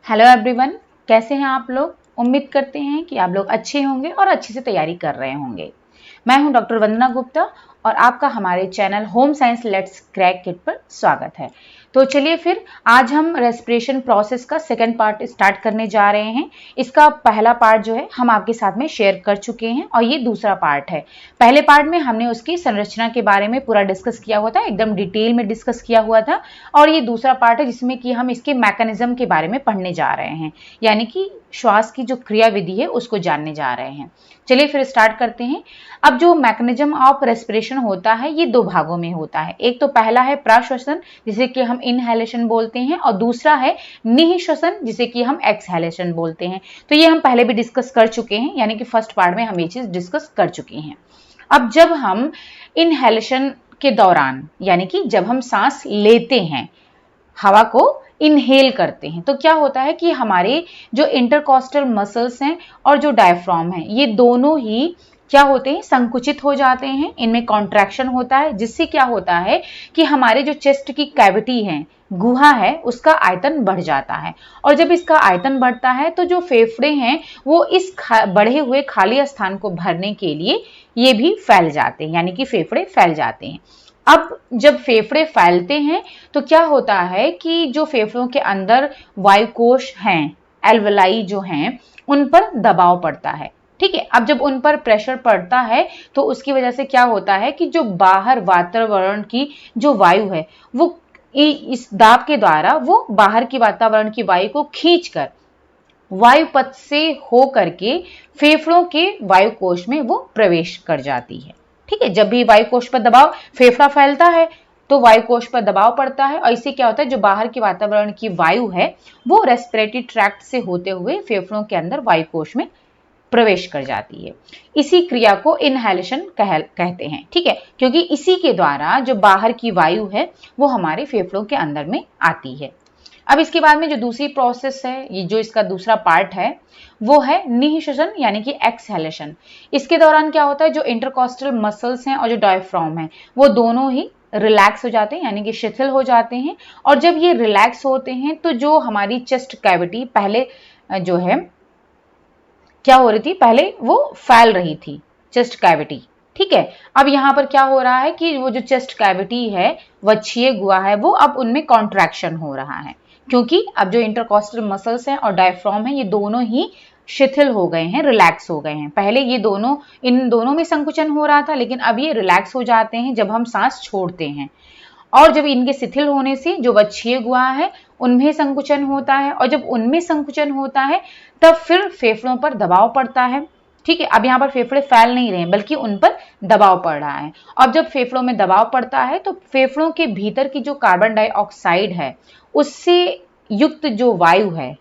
Hello everyone, कैसे हैं आप लोग। उम्मीद करते हैं कि आप लोग अच्छे होंगे और अच्छे से तैयारी कर रहे होंगे। मैं हूं डॉक्टर वंदना गुप्ता और आपका हमारे channel home science let's crack kit पर स्वागत है। तो चलिए फिर आज हम रेस्पिरेशन प्रोसेस का सेकंड पार्ट स्टार्ट करने जा रहे हैं। इसका पहला पार्ट जो है हम आपके साथ में शेयर कर चुके हैं और ये दूसरा पार्ट है। पहले पार्ट में हमने उसकी संरचना के बारे में पूरा डिस्कस किया हुआ था, एकदम डिटेल में डिस्कस किया हुआ था। और ये दूसरा पार्ट है जिसमें कि हम इसके मैकेनिज्म के बारे में पढ़ने जा रहे हैं, यानी कि श्वास की जो क्रिया विधि है उसको जानने जा रहे हैं। चलिए फिर स्टार्ट करते हैं। अब जो मैकेनिज्म ऑफ रेस्पिरेशन होता है ये दो भागों में होता है। एक तो पहला है प्रश्वसन जिसे कि हम इनहेलेशन बोलते हैं और दूसरा है निःश्वसन जिसे कि हम एक्सहेलेशन बोलते हैं। तो ये हम पहले भी डिस्कस कर चुके हैं, यानी कि फर्स्ट पार्ट में हम ये चीज डिस्कस कर चुके हैं। अब जब हम इनहेलेशन के दौरान, यानी कि जब हम सांस लेते हैं, हवा को इनहेल करते हैं, तो क्या होता है कि हमारे जो इंटरकॉस्टल मसल्स हैं और जो डायफ्राम है ये दोनों ही क्या होते हैं, संकुचित हो जाते हैं। इनमें कॉन्ट्रैक्शन होता है जिससे क्या होता है कि हमारे जो चेस्ट की कैविटी है, गुहा है, उसका आयतन बढ़ जाता है। और जब इसका आयतन बढ़ता है तो जो फेफड़े हैं वो इस बढ़े हुए खाली स्थान को भरने के लिए ये भी फैल जाते हैं, यानी कि फेफड़े फैल जाते हैं। अब जब फेफड़े फैलते हैं तो क्या होता है कि जो फेफड़ों के अंदर वायुकोश हैं, एल्वेलाई जो हैं, उन पर दबाव पड़ता है। ठीक है, अब जब उन पर प्रेशर पड़ता है तो उसकी वजह से क्या होता है कि जो बाहर वातावरण की जो वायु है वो इस दाब के द्वारा वो बाहर की वातावरण की वायु को खींचकर वायुपथ से हो करके फेफड़ों के वायुकोश में वो प्रवेश कर जाती है। ठीक है, जब भी वायुकोश पर दबाव, फेफड़ा फैलता है तो वायुकोश पर दबाव पड़ता है और इससे क्या होता है, जो बाहर के वातावरण की वायु है वो रेस्पिरेटरी ट्रैक्ट से होते हुए फेफड़ों के अंदर वायुकोश में प्रवेश कर जाती है। इसी क्रिया को इनहेलेशन कहते हैं। ठीक है, क्योंकि इसी के द्वारा जो बाहर की वायु है वो हमारे फेफड़ों के अंदर में आती है। अब इसके बाद में जो दूसरी प्रोसेस है, ये जो इसका दूसरा पार्ट है वो है निःश्वसन यानी कि एक्सहेलेशन। इसके दौरान क्या होता है, जो इंटरकॉस्टल मसल्स हैं और जो डायफ्राम है वो दोनों ही रिलैक्स हो जाते हैं, यानी कि शिथिल हो जाते हैं। और जब ये रिलैक्स होते हैं तो जो हमारी चेस्ट कैविटी पहले जो है क्या हो रही थी, पहले वो फैल रही थी चेस्ट कैविटी। ठीक है, अब यहाँ पर क्या हो रहा है कि वो जो चेस्ट कैविटी है, वक्षीय गुहा है, वो अब उनमें कॉन्ट्रैक्शन हो रहा है, क्योंकि अब जो इंटरकॉस्टल मसल्स हैं और डायफ्राम है ये दोनों ही शिथिल हो गए हैं, रिलैक्स हो गए हैं। पहले ये दोनों, इन दोनों में संकुचन हो रहा था, लेकिन अब ये रिलैक्स हो जाते हैं जब हम सांस छोड़ते हैं। और जब इनके शिथिल होने से जो वक्षीय गुहा है उनमें संकुचन होता है, और जब उनमें संकुचन होता है तब फिर फेफड़ों पर दबाव पड़ता है। ठीक है, अब यहाँ पर फेफड़े फैल नहीं रहे हैं बल्कि उन पर दबाव पड़ रहा है। अब जब फेफड़ों में दबाव पड़ता है तो फेफड़ों के भीतर की जो कार्बन डाइऑक्साइड है उससे युक्त जो वायु है,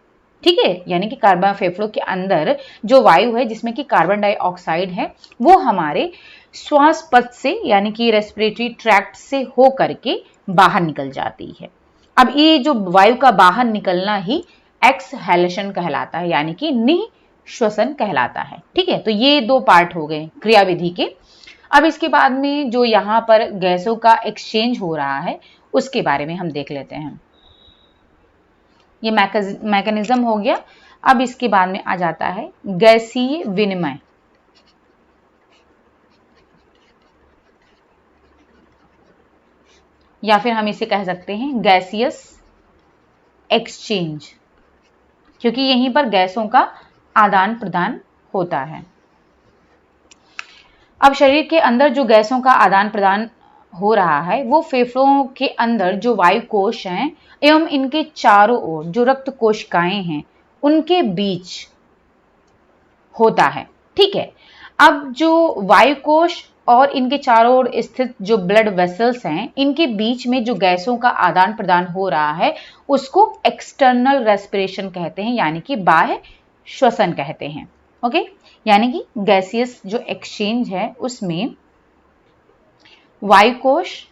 ठीक है, यानी कि कार्बन, फेफड़ों के अंदर जो वायु है जिसमें कि कार्बन डाइऑक्साइड है वो हमारे श्वास पथ से, यानी कि रेस्पिरेटरी ट्रैक्ट से हो करके बाहर निकल जाती है। अब ये जो वायु का बाहर निकलना ही एक्सहेलेशन कहलाता है, यानी कि निःश्वसन कहलाता है। ठीक है, तो ये दो पार्ट हो गए क्रियाविधि के। अब इसके बाद में जो यहाँ पर गैसों का एक्सचेंज हो रहा है उसके बारे में हम देख लेते हैं। ये मैकेनिज्म हो गया। अब इसके बाद में आ जाता है गैसीय विनिमय। या फिर हम इसे कह सकते हैं गैसियस एक्सचेंज, क्योंकि यहीं पर गैसों का आदान प्रदान होता है। अब शरीर के अंदर जो गैसों का आदान प्रदान हो रहा है वो फेफड़ों के अंदर जो वायु कोश हैं एवं इनके चारों ओर जो रक्त कोशिकाएं हैं उनके बीच होता है। ठीक है, अब जो वायु कोश और इनके चारों ओर स्थित जो ब्लड वेसल्स हैं इनके बीच में जो गैसों का आदान प्रदान हो रहा है उसको एक्सटर्नल रेस्पिरेशन कहते हैं, यानी कि बाह्य श्वसन कहते हैं। ओके, यानी कि गैसियस जो एक्सचेंज है उसमें वायुकोश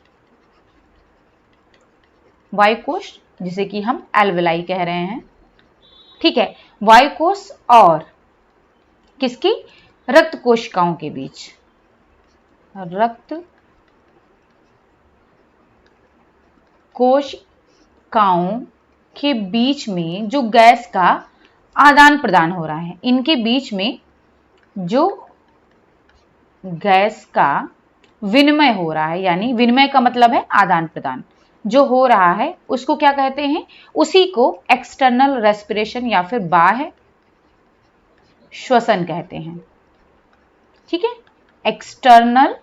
जिसे कि हम एल्वेलाई कह रहे हैं, ठीक है, वायुकोश और किसकी, रक्त कोशिकाओं के बीच, रक्त कोशिकाओं के बीच में जो गैस का आदान प्रदान हो रहा है, इनके बीच में जो गैस का विनिमय हो रहा है, यानी विनिमय का मतलब है आदान प्रदान जो हो रहा है, उसको क्या कहते हैं? उसी को एक्सटर्नल रेस्पिरेशन या फिर बाह्य श्वसन कहते हैं। ठीक है, एक्सटर्नल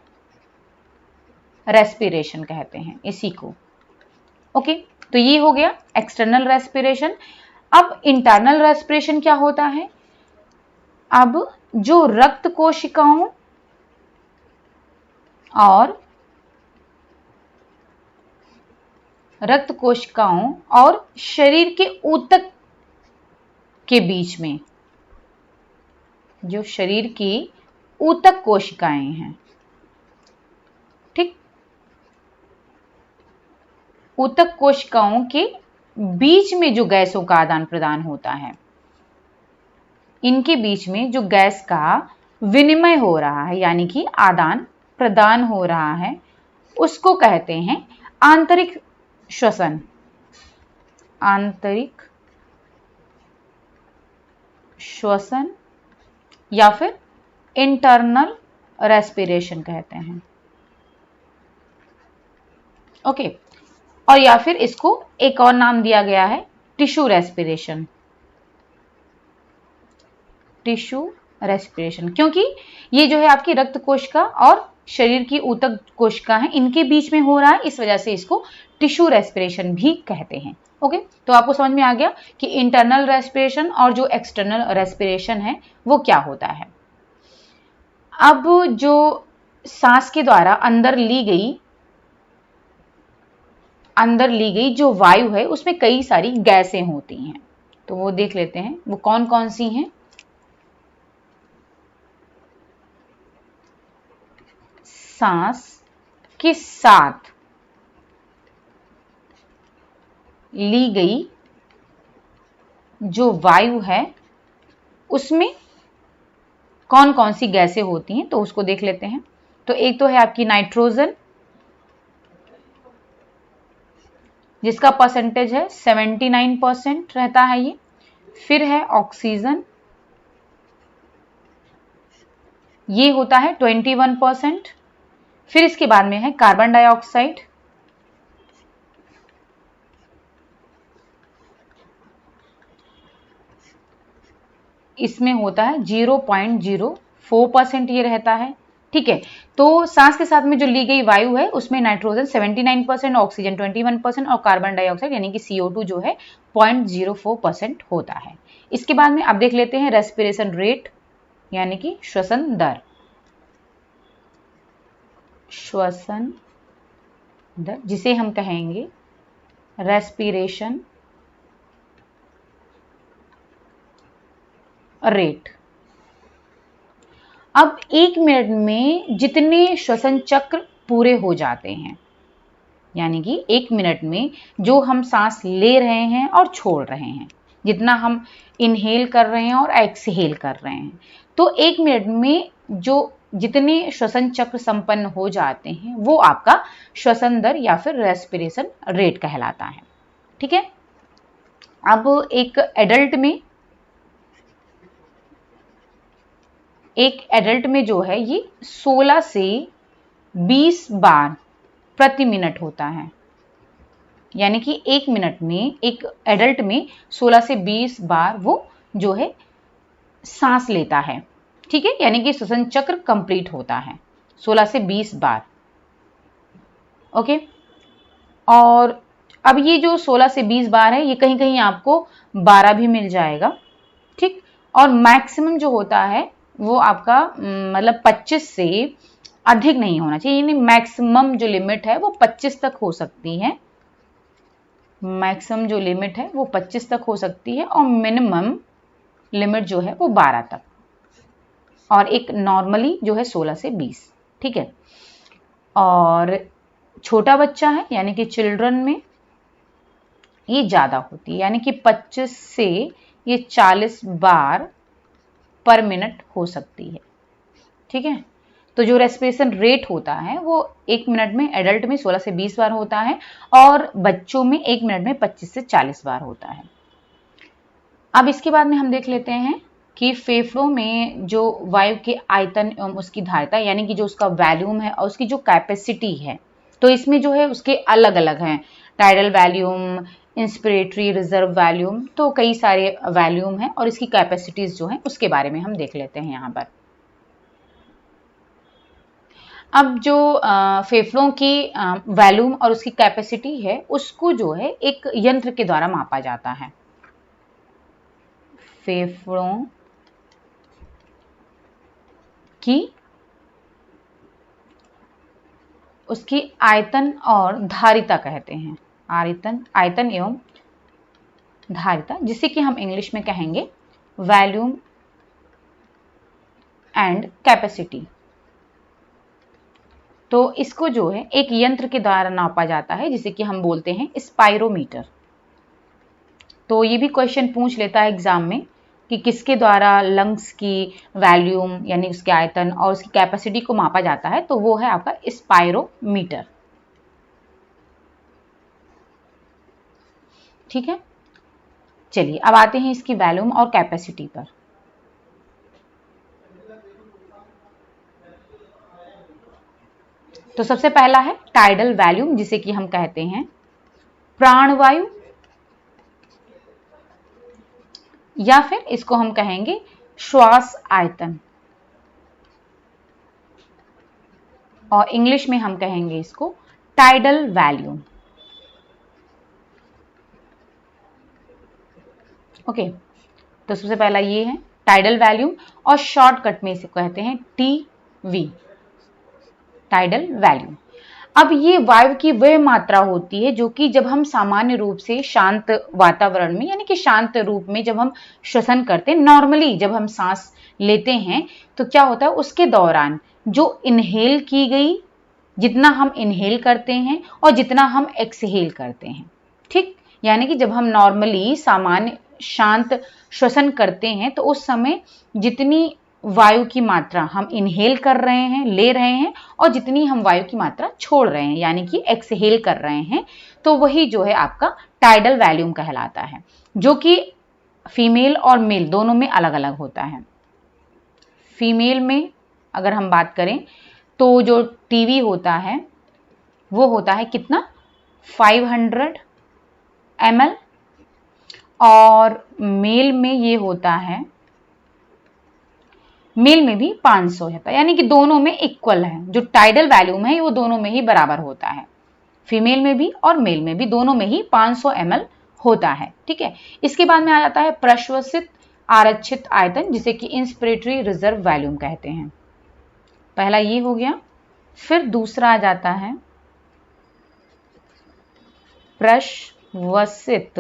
रेस्पिरेशन कहते हैं इसी को। ओके, तो ये हो गया एक्सटर्नल रेस्पिरेशन। अब इंटरनल रेस्पिरेशन क्या होता है? अब जो रक्त कोशिकाओं और शरीर के ऊतक के बीच में, जो शरीर की ऊतक कोशिकाएं हैं, ठीक, ऊतक कोशिकाओं के बीच में जो गैसों का आदान प्रदान होता है, इनके बीच में जो गैस का विनिमय हो रहा है, यानी कि आदान प्रदान हो रहा है, उसको कहते हैं आंतरिक श्वसन। आंतरिक श्वसन या फिर इंटरनल रेस्पिरेशन कहते हैं। ओके, और या फिर इसको एक और नाम दिया गया है टिश्यू रेस्पिरेशन। टिश्यू रेस्पिरेशन, क्योंकि ये जो है आपकी रक्त कोशिका और शरीर की ऊतक कोशिका है, इनके बीच में हो रहा है, इस वजह से इसको टिश्यू रेस्पिरेशन भी कहते हैं। ओके, तो आपको समझ में आ गया कि इंटरनल रेस्पिरेशन और जो एक्सटर्नल रेस्पिरेशन है वो क्या होता है। अब जो सांस के द्वारा अंदर ली गई जो वायु है, उसमें कई सारी गैसें होती हैं, तो वो देख लेते हैं वो कौन कौन सी हैं। सांस के साथ ली गई जो वायु है, उसमें कौन कौन सी गैसें होती हैं, तो उसको देख लेते हैं। तो एक तो है आपकी नाइट्रोजन, जिसका परसेंटेज है 79% रहता है ये। फिर है ऑक्सीजन, ये होता है 21%। फिर इसके बाद में है कार्बन डाइऑक्साइड, इसमें होता है 0.04% ये रहता है। ठीक है, तो सांस के साथ में जो ली गई वायु है उसमें नाइट्रोजन 79%, ऑक्सीजन 21% और कार्बन डाइऑक्साइड यानी कि CO2 जो है 0.04% होता है। इसके बाद में आप देख लेते हैं रेस्पिरेशन रेट यानी कि श्वसन दर। श्वसन दर जिसे हम कहेंगे रेस्पिरेशन रेट। अब 1 मिनट में जितने श्वसन चक्र पूरे हो जाते हैं, यानी कि 1 मिनट में जो हम सांस ले रहे हैं और छोड़ रहे हैं, जितना हम इनहेल कर रहे हैं और एक्सहेल कर रहे हैं, तो 1 मिनट में जो जितने श्वसन चक्र संपन्न हो जाते हैं वो आपका श्वसन दर या फिर रेस्पिरेशन रेट कहलाता है। ठीक है, अब एक एडल्ट में जो है ये 16 से 20 बार प्रति मिनट होता है, यानी कि 1 मिनट में एक एडल्ट में 16 से 20 बार वो जो है सांस लेता है। ठीक है, यानी कि श्वसन चक्र कंप्लीट होता है 16 से 20 बार। ओके, और अब ये जो 16 से 20 बार है, ये कहीं कहीं आपको 12 भी मिल जाएगा। ठीक, और मैक्सिमम जो होता है वो आपका मतलब 25 से अधिक नहीं होना चाहिए, यानी मैक्सिमम जो लिमिट है वो 25 तक हो सकती है। मैक्सिमम जो लिमिट है वो 25 तक हो सकती है और मिनिमम लिमिट जो है वो 12 तक, और एक नॉर्मली जो है 16 से 20। ठीक है, और छोटा बच्चा है यानी कि चिल्ड्रन में ये ज़्यादा होती है, यानी कि 25 से ये 40 बार पर मिनट हो सकती है। ठीक है, तो जो रेस्पिरेशन रेट होता है वो 1 मिनट में एडल्ट में 16 से 20 बार होता है और बच्चों में 1 मिनट में 25 से 40 बार होता है। अब इसके बाद में हम देख लेते हैं कि फेफड़ों में जो वायु के आयतन एवं उसकी धारिता यानी कि जो उसका वॉल्यूम है और उसकी जो कैपेसिटी है, तो इसमें जो है उसके अलग अलग हैं, tidal volume, inspiratory reserve volume, तो कई सारे वॉल्यूम हैं और इसकी कैपेसिटीज जो हैं उसके बारे में हम देख लेते हैं यहाँ पर। अब जो फेफड़ों की वॉल्यूम और उसकी कैपेसिटी है उसको जो है एक यंत्र के द्वारा मापा जाता है। फेफड़ों की उसकी आयतन और धारिता कहते हैं, आयतन एवं धारिता, जिसे कि हम इंग्लिश में कहेंगे वॉल्यूम एंड कैपेसिटी। तो इसको जो है एक यंत्र के द्वारा नापा जाता है जिसे कि हम बोलते हैं स्पाइरोमीटर। तो ये भी क्वेश्चन पूछ लेता है एग्जाम में कि किसके द्वारा लंग्स की वॉल्यूम यानी उसके आयतन और उसकी कैपेसिटी को मापा जाता है, तो वो है आपका स्पाइरोमीटर। ठीक है, चलिए अब आते हैं इसकी वॉल्यूम और कैपेसिटी पर। तो सबसे पहला है टाइडल वॉल्यूम जिसे कि हम कहते हैं प्राणवायु, या फिर इसको हम कहेंगे श्वास आयतन, और इंग्लिश में हम कहेंगे इसको टाइडल वॉल्यूम। ओके, तो सबसे पहला ये है टाइडल वॉल्यूम और शॉर्टकट में इसे कहते हैं टीवी, टाइडल वॉल्यूम। अब ये वायु की वह मात्रा होती है जो कि जब हम सामान्य रूप से शांत वातावरण में यानी कि शांत रूप में जब हम श्वसन करते हैं, नॉर्मली जब हम सांस लेते हैं तो क्या होता है उसके दौरान जो इनहेल की गई, जितना हम इनहेल करते हैं और जितना हम एक्सहेल करते हैं, ठीक, यानी कि जब हम नॉर्मली सामान्य शांत श्वसन करते हैं तो उस समय जितनी वायु की मात्रा हम इनहेल कर रहे हैं, ले रहे हैं, और जितनी हम वायु की मात्रा छोड़ रहे हैं यानी कि एक्सहेल कर रहे हैं, तो वही जो है आपका टाइडल वॉल्यूम कहलाता है, जो कि फीमेल और मेल दोनों में अलग अलग होता है। फीमेल में अगर हम बात करें तो जो टीवी होता है वो होता है कितना 500 ml, और मेल में ये होता है, मेल में भी 500 होता है, यानी कि दोनों में इक्वल है। जो टाइडल वॉल्यूम है वो दोनों में ही बराबर होता है, फीमेल में भी और मेल में भी, दोनों में ही 500 ml होता है। ठीक है, इसके बाद में आ जाता है प्रश्वसित आरक्षित आयतन जिसे कि इंस्पिरेटरी रिजर्व वॉल्यूम कहते हैं। पहला ये हो गया, फिर दूसरा आ जाता है प्रश्वसित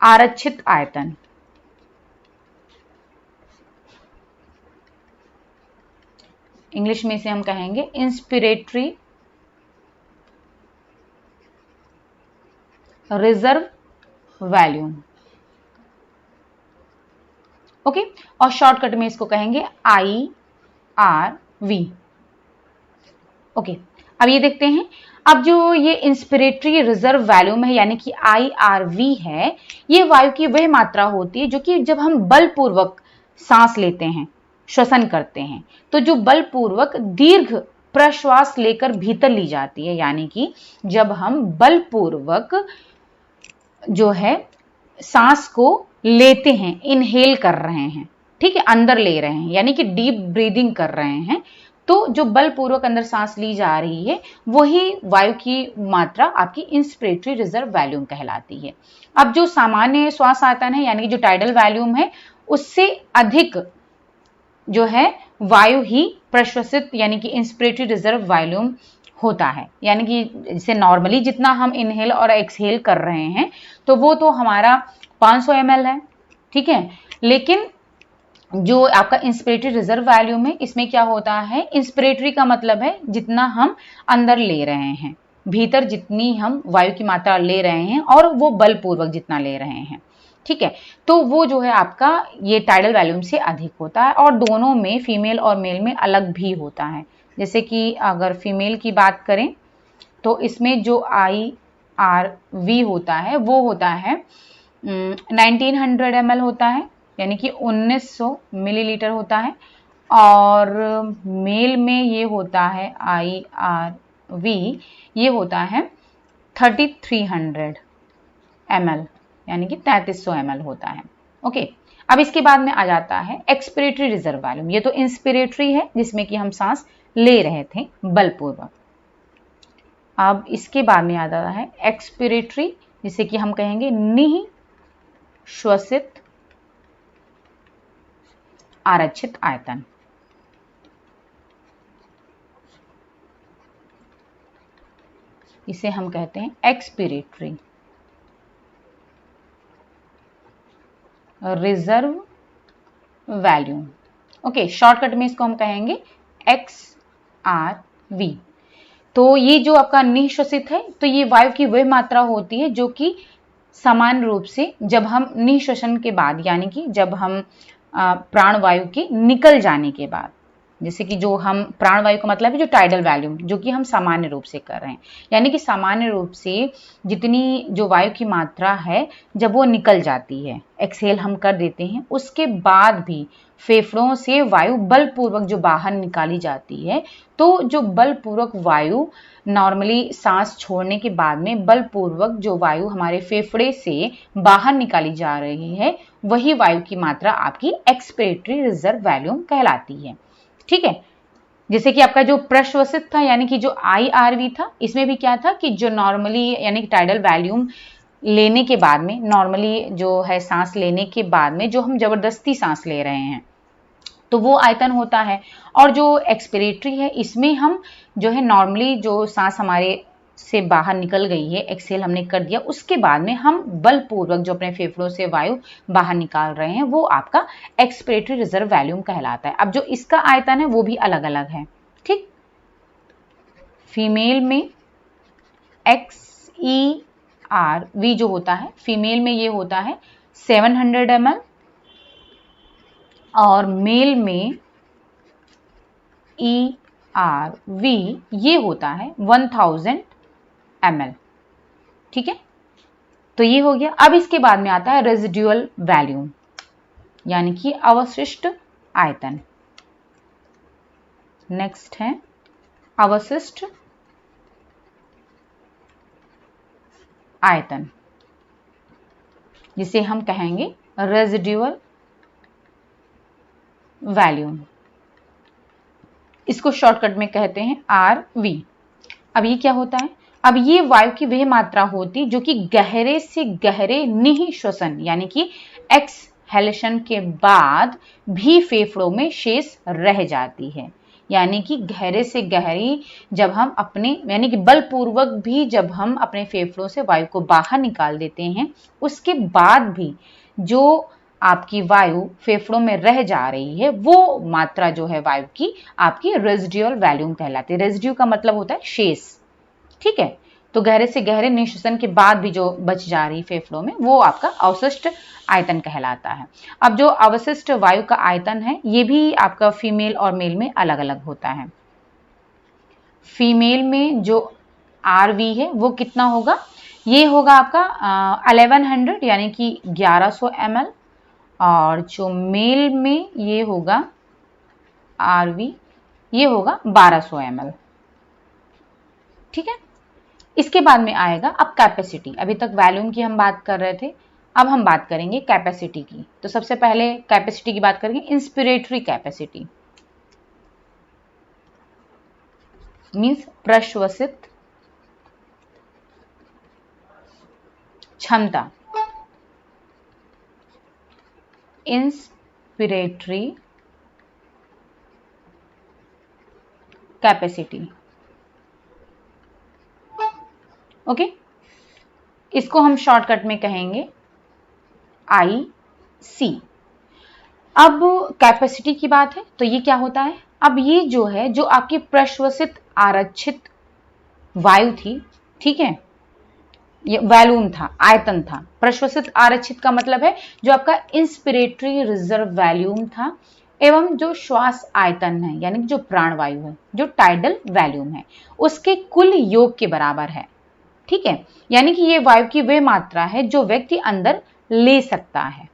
आरक्षित आयतन, इंग्लिश में इसे हम कहेंगे इंस्पिरेटरी रिजर्व वॉल्यूम। ओके, और शॉर्टकट में इसको कहेंगे IRV। ओके, अब ये देखते हैं, अब जो ये इंस्पिरेटरी रिजर्व वॉल्यूम है यानी कि IRV है, ये वायु की वह मात्रा होती है जो कि जब हम बलपूर्वक सांस लेते हैं, श्वसन करते हैं, तो जो बलपूर्वक दीर्घ प्रश्वास लेकर भीतर ली जाती है, यानी कि जब हम बलपूर्वक जो है सांस को लेते हैं, इनहेल कर रहे हैं, ठीक है, अंदर ले रहे हैं, यानी कि डीप ब्रीदिंग कर रहे हैं, तो जो बलपूर्वक अंदर सांस ली जा रही है वही वायु की मात्रा आपकी इंस्पिरेटरी रिजर्व वॉल्यूम कहलाती है। अब जो सामान्य श्वास आयतन है यानी कि जो टाइडल वॉल्यूम है उससे अधिक जो है वायु ही प्रश्वसित यानी कि इंस्पिरेटरी रिजर्व वॉल्यूम होता है, यानी कि जैसे नॉर्मली जितना हम इनहेल और एक्सहेल कर रहे हैं तो वो तो हमारा 500 ml है, ठीक है, लेकिन जो आपका इंस्पिरेटरी रिजर्व वॉल्यूम है इसमें क्या होता है, इंस्पिरेटरी का मतलब है जितना हम अंदर ले रहे हैं, भीतर जितनी हम वायु की मात्रा ले रहे हैं और वो बलपूर्वक जितना ले रहे हैं, ठीक है, तो वो जो है आपका ये टाइडल वॉल्यूम से अधिक होता है, और दोनों में फीमेल और मेल में अलग भी होता है। जैसे कि अगर फीमेल की बात करें तो इसमें जो IRV होता है वो होता है 1900 ml होता है, यानी कि 1900 मिलीलीटर होता है, और मेल में ये होता है IRV, ये होता है 3300 ml, यानी कि 3300 ml होता है। ओके, अब इसके बाद में आ जाता है एक्सपिरेटरी रिजर्व वॉल्यूम। ये तो इंस्पिरेटरी है जिसमें कि हम सांस ले रहे थे बलपूर्वक। अब इसके बाद में आ जाता है एक्सपिरेटरी, जिसे कि हम कहेंगे निःश्वसित आरक्षित आयतन। इसे हम कहते हैं expiratory reserve volume. Okay, shortcut में इसको हम कहेंगे XRV। तो ये जो आपका निःश्वसित है, तो ये वायु की वह मात्रा होती है जो कि सामान्य रूप से जब हम निःश्वसन के बाद, यानी कि जब हम प्राणवायु के निकल जाने के बाद, जैसे कि जो हम प्राणवायु का मतलब है जो टाइडल वॉल्यूम, जो कि हम सामान्य रूप से कर रहे हैं, यानी कि सामान्य रूप से जितनी जो वायु की मात्रा है जब वो निकल जाती है, एक्सहेल हम कर देते हैं, उसके बाद भी फेफड़ों से वायु बलपूर्वक जो बाहर निकाली जाती है, तो जो बलपूर्वक वायु नॉर्मली सांस छोड़ने के बाद में बलपूर्वक जो वायु हमारे फेफड़े से बाहर निकाली जा रही है, वही वायु की मात्रा आपकी एक्सपिरेटरी रिजर्व वॉल्यूम कहलाती है। ठीक है, जैसे कि आपका जो प्रश्वसित था, यानी कि जो IRV था, इसमें भी क्या था कि जो नॉर्मली यानी कि टाइडल वॉल्यूम लेने के बाद में, नॉर्मली जो है सांस लेने के बाद में जो हम जबरदस्ती सांस ले रहे हैं, तो वो आयतन होता है। और जो एक्सपिरेटरी है, इसमें हम जो है नॉर्मली जो सांस हमारे से बाहर निकल गई है, एक्सहेल हमने कर दिया, उसके बाद में हम बलपूर्वक जो अपने फेफड़ों से वायु बाहर निकाल रहे हैं, वो आपका एक्सपिरेटरी रिजर्व वॉल्यूम कहलाता है। अब जो इसका आयतन है वो भी अलग अलग है। ठीक, फीमेल में XERV जो होता है, फीमेल में ये होता है 700 ml, और मेल में ERV ये होता है 1000 ml। ठीक है, तो ये हो गया। अब इसके बाद में आता है रेजिडुअल वॉल्यूम, यानी कि अवशिष्ट आयतन। नेक्स्ट है अवशिष्ट आयतन, जिसे हम कहेंगे रेजिडुअल वॉल्यूम। इसको शॉर्टकट में कहते हैं RV। अब ये क्या होता है? अब ये वायु की वह मात्रा होती जो कि गहरे से गहरे निःश्वसन यानी कि एक्सहेलेशन के बाद भी फेफड़ों में शेष रह जाती है। यानी कि गहरे से गहरी जब हम अपने यानी कि बलपूर्वक भी जब हम अपने फेफड़ों से वायु को बाहर निकाल देते हैं, उसके बाद भी जो आपकी वायु फेफड़ों में रह जा रही है, वो मात्रा जो है वायु की आपकी रेजिडुअल वॉल्यूम कहलाती है। रेजिड्यू का मतलब होता है शेष। ठीक है, तो गहरे से गहरे निःश्वसन के बाद भी जो बच जा रही फेफड़ों में, वो आपका अवशिष्ट आयतन कहलाता है। अब जो अवशिष्ट वायु का आयतन है, ये भी आपका फीमेल और मेल में अलग अलग होता है। फीमेल में जो RV है वो कितना होगा? ये होगा आपका 1100 यानी कि 1100 ml, और जो मेल में ये होगा RV ये होगा 1200 ml। ठीक है, इसके बाद में आएगा अब कैपेसिटी। अभी तक वॉल्यूम की हम बात कर रहे थे, अब हम बात करेंगे कैपेसिटी की। तो सबसे पहले कैपेसिटी की बात करेंगे, इंस्पिरेटरी कैपेसिटी मीन्स प्रश्वसित क्षमता। इंस्पिरेटरी कैपेसिटी, ओके, इसको हम शॉर्टकट में कहेंगे IC। अब कैपेसिटी की बात है तो ये क्या होता है? अब ये जो है जो आपकी प्रश्वसित आरक्षित वायु थी, ठीक है, ये वैल्यूम था, आयतन था। प्रश्वसित आरक्षित का मतलब है जो आपका इंस्पिरेटरी रिजर्व वैल्यूम था एवं जो श्वास आयतन है यानी जो प्राणवायु है, जो टाइडल वैल्यूम है, उसके कुल योग के बराबर है। ठीक है, यानी कि ये वायु की वह मात्रा है जो व्यक्ति अंदर ले सकता है।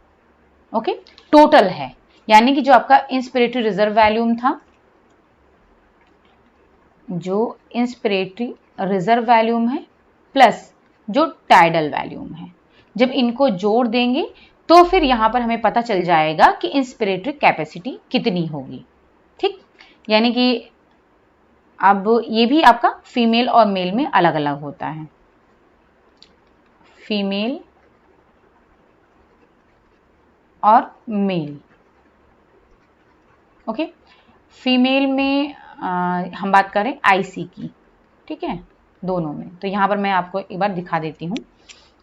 ओके, टोटल है, यानी कि जो आपका इंस्पिरेटरी रिजर्व वैल्यूम था, जो इंस्पिरेटरी रिजर्व वैल्यूम है प्लस जो टाइडल वैल्यूम है, जब इनको जोड़ देंगे तो फिर यहां पर हमें पता चल जाएगा कि इंस्पिरेटरी कैपेसिटी कितनी होगी। ठीक, यानी कि अब ये भी आपका फीमेल और मेल में अलग अलग होता है। फीमेल और मेल। ओके, फीमेल में हम बात करें आईसी की, ठीक है, दोनों में। तो यहां पर मैं आपको एक बार दिखा देती हूं।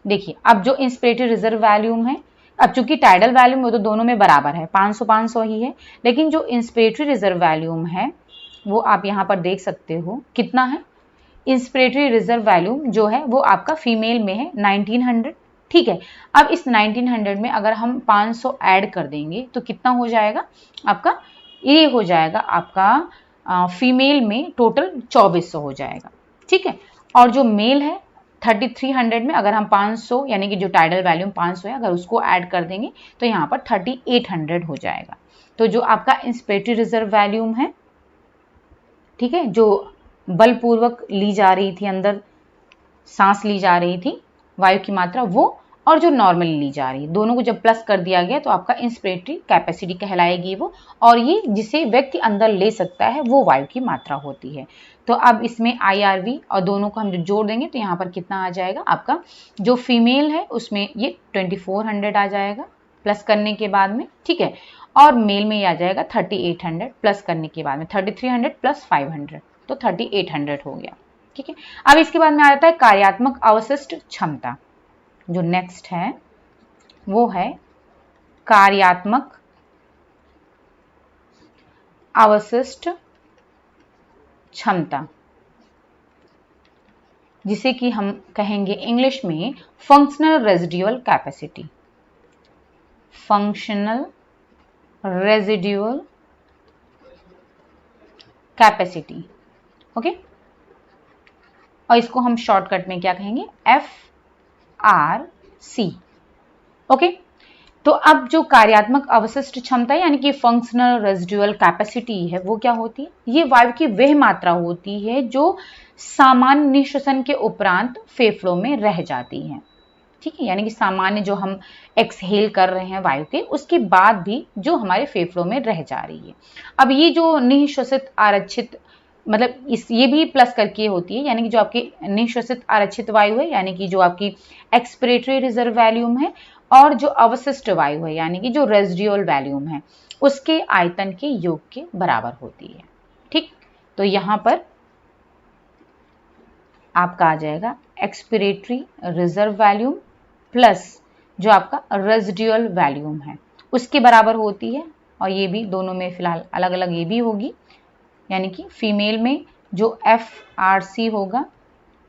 देखिए, अब जो इंस्पिरेटरी रिजर्व वैल्यूम है, अब चूंकि टाइडल वैल्यूम वो तो दोनों में बराबर है, 500 ही है, लेकिन जो इंस्पिरेटरी रिजर्व वैल्यूम है वो आप यहां पर देख सकते हो कितना है। इंस्पिरेटरी रिजर्व वैल्यूम जो है वो आपका फीमेल में है 1900। ठीक है, अब इस 1900 में अगर हम 500 ऐड कर देंगे तो कितना हो जाएगा आपका, ये हो जाएगा आपका फीमेल में टोटल 2400 हो जाएगा। ठीक है, और जो मेल है 3300 में अगर हम 500 यानी कि जो टाइडल वैल्यूम 500 है अगर उसको ऐड कर देंगे तो यहाँ पर 3800 हो जाएगा। तो जो आपका इंस्पिरेटरी रिजर्व वैल्यूम है, ठीक है, जो बलपूर्वक ली जा रही थी, अंदर सांस ली जा रही थी वायु की मात्रा, वो और जो नॉर्मली ली जा रही है, दोनों को जब प्लस कर दिया गया तो आपका इंस्पिरेटरी कैपेसिटी कहलाएगी वो, और ये जिसे व्यक्ति अंदर ले सकता है वो वायु की मात्रा होती है। तो अब इसमें IRV और दोनों को हम जब जोड़ देंगे तो यहाँ पर कितना आ जाएगा आपका, जो फीमेल है उसमें ये 2400 आ जाएगा प्लस करने के बाद में। ठीक है, और मेल में ये आ जाएगा 3800 प्लस करने के बाद में 3300 प्लस 500 तो 3800 हो गया। ठीक है, अब इसके बाद में आ जाता है कार्यात्मक अवशिष्ट क्षमता। जो नेक्स्ट है वो है कार्यात्मक अवशिष्ट क्षमता, जिसे कि हम कहेंगे इंग्लिश में functional residual capacity. Functional residual capacity. Okay, और इसको हम शॉर्टकट में क्या कहेंगे, FRC। ओके, तो अब जो कार्यात्मक अवशिष्ट क्षमता यानी कि फंक्शनल रेजिडुअल कैपेसिटी है वो क्या होती है, ये वायु की वह मात्रा होती है जो सामान्य निःश्वसन के उपरांत फेफड़ों में रह जाती है। ठीक है, यानी कि सामान्य जो हम एक्सहेल कर रहे हैं वायु के, उसके बाद भी जो हमारे फेफड़ों में रह जा रही है। अब ये जो निःश्वसित आरक्षित, मतलब इस ये भी प्लस करके होती है, यानी कि जो आपकी निःश्वसित आरक्षित वायु है यानी कि जो आपकी एक्सपिरेटरी रिजर्व वैल्यूम है, और जो अवशिष्ट वायु है यानी कि जो रेजिडुअल वैल्यूम है, उसके आयतन के योग के बराबर होती है। ठीक, तो यहां पर आपका आ जाएगा एक्सपिरेटरी रिजर्व वैल्यूम प्लस जो आपका रेजिडुअल वैल्यूम है उसके बराबर होती है, और ये भी दोनों में फिलहाल अलग अलग ये भी होगी, यानी कि फीमेल में जो FRC होगा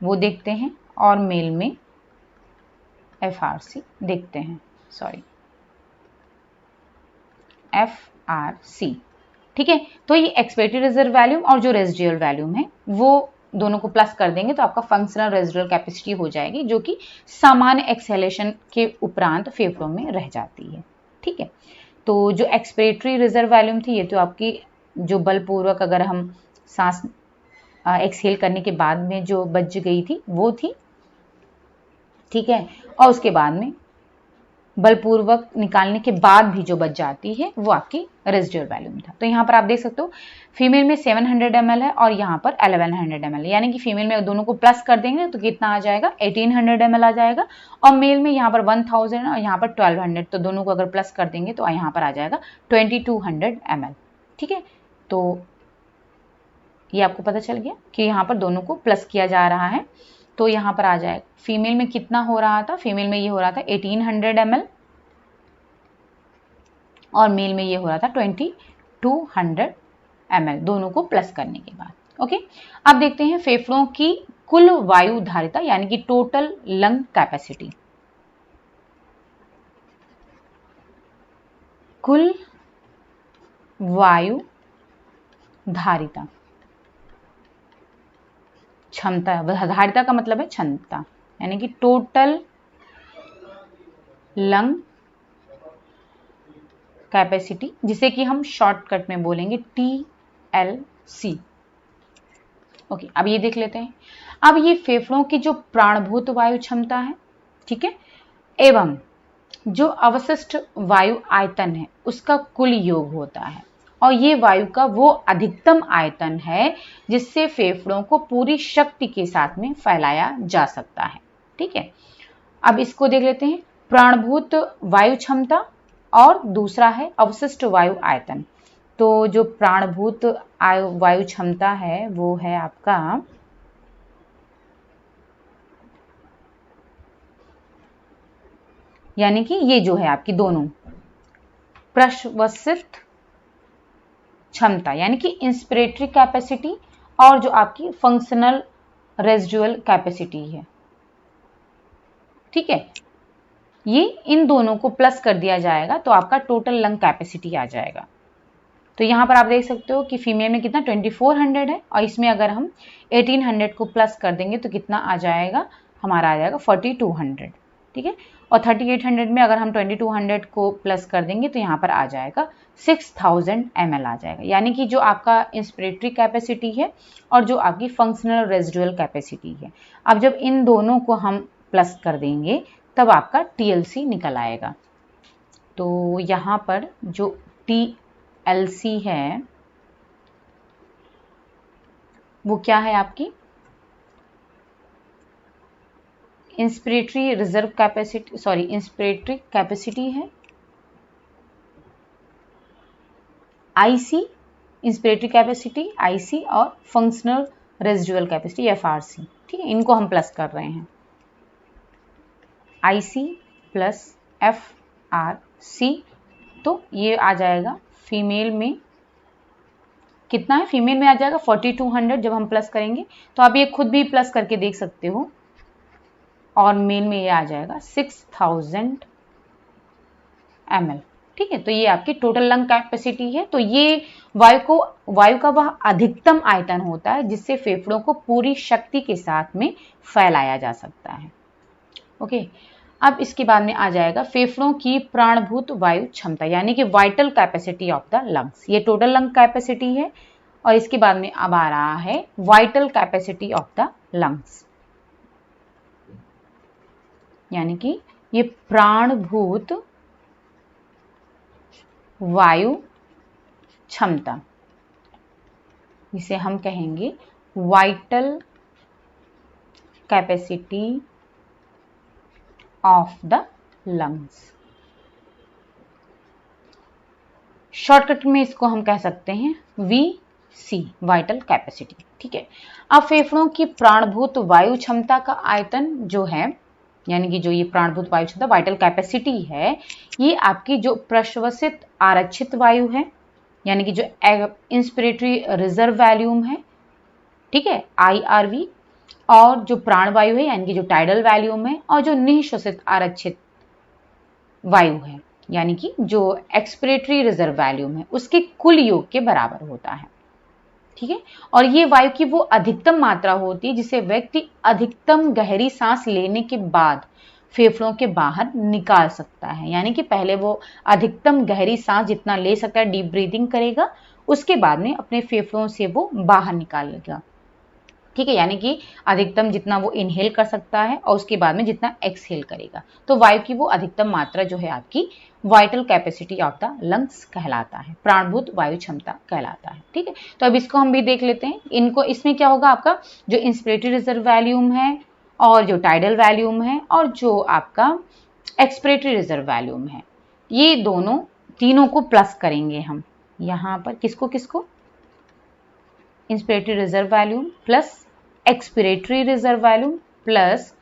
वो देखते हैं और मेल में FRC देखते हैं, सॉरी FRC। ठीक है, तो ये एक्सपेक्टेड रिजर्व वैल्यूम और जो रेजिडुअल वैल्यूम है वो दोनों को प्लस कर देंगे तो आपका फंक्शनल रेजिडुअल कैपेसिटी हो जाएगी, जो कि सामान्य एक्सहेलेशन के उपरांत फेफड़ों में रह जाती है। ठीक है, तो जो एक्सपिरेटरी रिजर्व वैल्यूम थी ये तो आपकी जो बलपूर्वक अगर हम सांस एक्सहेल करने के बाद में जो बच गई थी वो थी। ठीक है, और उसके बाद में बलपूर्वक निकालने के बाद भी जो बच जाती है वो आपकी रेजिडुअल वैल्यूम था। तो यहाँ पर आप देख सकते हो फीमेल में 700 ml है और यहाँ पर 1100 ml है, यानी कि फीमेल में दोनों को प्लस कर देंगे तो कितना आ जाएगा 1800 ml आ जाएगा, और मेल में यहाँ पर 1000 और यहाँ पर 1200, तो दोनों को अगर प्लस कर देंगे तो यहाँ पर आ जाएगा 2200 ml। ठीक है, तो ये आपको पता चल गया कि यहाँ पर दोनों को प्लस किया जा रहा है। तो यहाँ पर आ जाएगा फीमेल में कितना हो रहा था, फीमेल में ये हो रहा था 1800 ml और मेल में ये हो रहा था 2200 ml, दोनों को प्लस करने के बाद। ओके, अब देखते हैं फेफड़ों की कुल वायु धारिता यानी कि टोटल लंग कैपेसिटी। कुल वायु धारिता, क्षमता, धारिता का मतलब है क्षमता, यानी कि टोटल लंग कैपेसिटी, जिसे कि हम शॉर्टकट में बोलेंगे TLC। ओके, अब ये देख लेते हैं। अब ये फेफड़ों की जो प्राणभूत वायु क्षमता है, ठीक है, एवं जो अवशिष्ट वायु आयतन है उसका कुल योग होता है, और ये वायु का वो अधिकतम आयतन है जिससे फेफड़ों को पूरी शक्ति के साथ में फैलाया जा सकता है। ठीक है, अब इसको देख लेते हैं, प्राणभूत वायु क्षमता और दूसरा है अवशिष्ट वायु आयतन। तो जो प्राणभूत वायु क्षमता है वो है आपका यानी कि ये जो है आपकी दोनों प्रश्वसित क्षमता यानी कि इंस्पिरेटरी कैपेसिटी और जो आपकी फंक्शनल रेजिडुअल कैपेसिटी है, ठीक है, ये इन दोनों को प्लस कर दिया जाएगा तो आपका टोटल लंग कैपेसिटी आ जाएगा। तो यहाँ पर आप देख सकते हो कि फीमेल में कितना 2400 है, और इसमें अगर हम 1800 को प्लस कर देंगे तो कितना आ जाएगा, हमारा आ जाएगा 4200। ठीक है, और 3800 में अगर हम 2200 को प्लस कर देंगे तो यहाँ पर आ जाएगा 6000 ml आ जाएगा, यानी कि जो आपका इंस्पिरेटरी कैपेसिटी है और जो आपकी फंक्शनल रेजिडुअल कैपेसिटी है, अब जब इन दोनों को हम प्लस कर देंगे तब आपका TLC निकल आएगा। तो यहाँ पर जो TLC है वो क्या है, आपकी inspiratory reserve capacity, sorry inspiratory capacity है, IC इंस्पिरेटरी कैपेसिटी IC, और फंक्शनल रेजिडुअल कैपेसिटी FRC। ठीक है, इनको हम प्लस कर रहे हैं, IC प्लस FRC। तो ये आ जाएगा फीमेल में कितना है, फीमेल में आ जाएगा 4200 जब हम प्लस करेंगे, तो आप ये खुद भी प्लस करके देख सकते हो, और मेल में ये आ जाएगा 6000 ml। ठीक है, तो ये आपकी टोटल लंग कैपेसिटी है। तो ये वायु का वह अधिकतम आयतन होता है जिससे फेफड़ों को पूरी शक्ति के साथ में फैलाया जा सकता है। ओके, अब इसके बाद में आ जाएगा फेफड़ों की प्राणभूत वायु क्षमता यानी कि vital capacity of the lungs. ये टोटल लंग कैपेसिटी है, और इसके बाद में अब आ रहा है vital capacity of the lungs, यानी कि ये प्राणभूत वायु क्षमता, इसे हम कहेंगे vital capacity of the lungs. Shortcut में इसको हम कह सकते हैं VC, वाइटल कैपेसिटी। ठीक है, अब फेफड़ों की प्राणभूत वायु क्षमता का आयतन जो है, यानी कि जो ये प्राणभूत वायु क्षमता वाइटल कैपेसिटी है, ये आपकी जो प्रश्वसित आरक्षित वायु है, यानी कि जो इंस्पिरेटरी रिजर्व वॉल्यूम है, ठीक है, IRV, और जो प्राणवायु है यानी कि जो टाइडल वॉल्यूम है, और जो निःश्वसित आरक्षित वायु है यानी कि जो एक्सपिरेटरी रिजर्व वॉल्यूम है, उसके कुल योग के बराबर होता है। ठीक है, और ये वायु की वो अधिकतम मात्रा होती है जिसे व्यक्ति अधिकतम गहरी सांस लेने के बाद फेफड़ों के बाहर निकाल सकता है, यानी कि पहले वो अधिकतम गहरी सांस जितना ले सकता है डीप ब्रीदिंग करेगा, उसके बाद में अपने फेफड़ों से वो बाहर निकालेगा। ठीक है, यानी कि अधिकतम जितना वो इनहेल कर सकता है और उसके बाद में जितना एक्सहेल करेगा, तो वायु की वो अधिकतम मात्रा जो है आपकी vital capacity of the lungs कहलाता है, प्राणभूत वायु क्षमता कहलाता है। ठीक है, तो अब इसको हम भी देख लेते हैं। इनको इसमें क्या होगा, आपका जो इंस्पिरेटरी रिजर्व वॉल्यूम है, और जो टाइडल वॉल्यूम है, और जो आपका एक्सपिरेटरी रिजर्व वॉल्यूम है, ये दोनों तीनों को प्लस करेंगे हम यहाँ पर। किसको किसको, inspiratory reserve volume plus expiratory reserve volume plus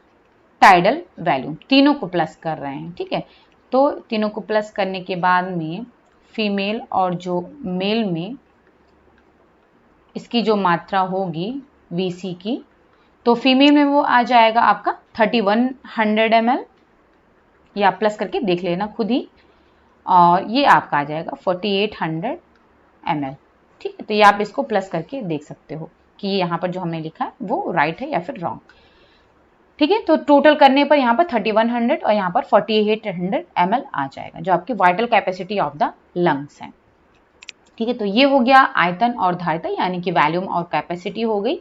tidal volume, तीनों को प्लस कर रहे हैं। ठीक है, तो तीनों को प्लस करने के बाद में फीमेल और जो मेल में इसकी जो मात्रा होगी VC की, तो फीमेल में वो आ जाएगा आपका 3100 ml, ये आप प्लस करके देख लेना खुद ही, और ये आपका आ जाएगा 4800 ml। ठीक है, तो ये आप इसको प्लस करके देख सकते हो कि यहाँ पर जो हमने लिखा है वो राइट है या फिर रॉन्ग। ठीक है, तो टोटल करने पर यहाँ पर 3100 और यहाँ पर 4800 ml आ जाएगा, जो आपकी vital capacity of the lungs है। ठीक है, तो ये हो गया आयतन और धारिता यानी कि वॉल्यूम और कैपेसिटी हो गई।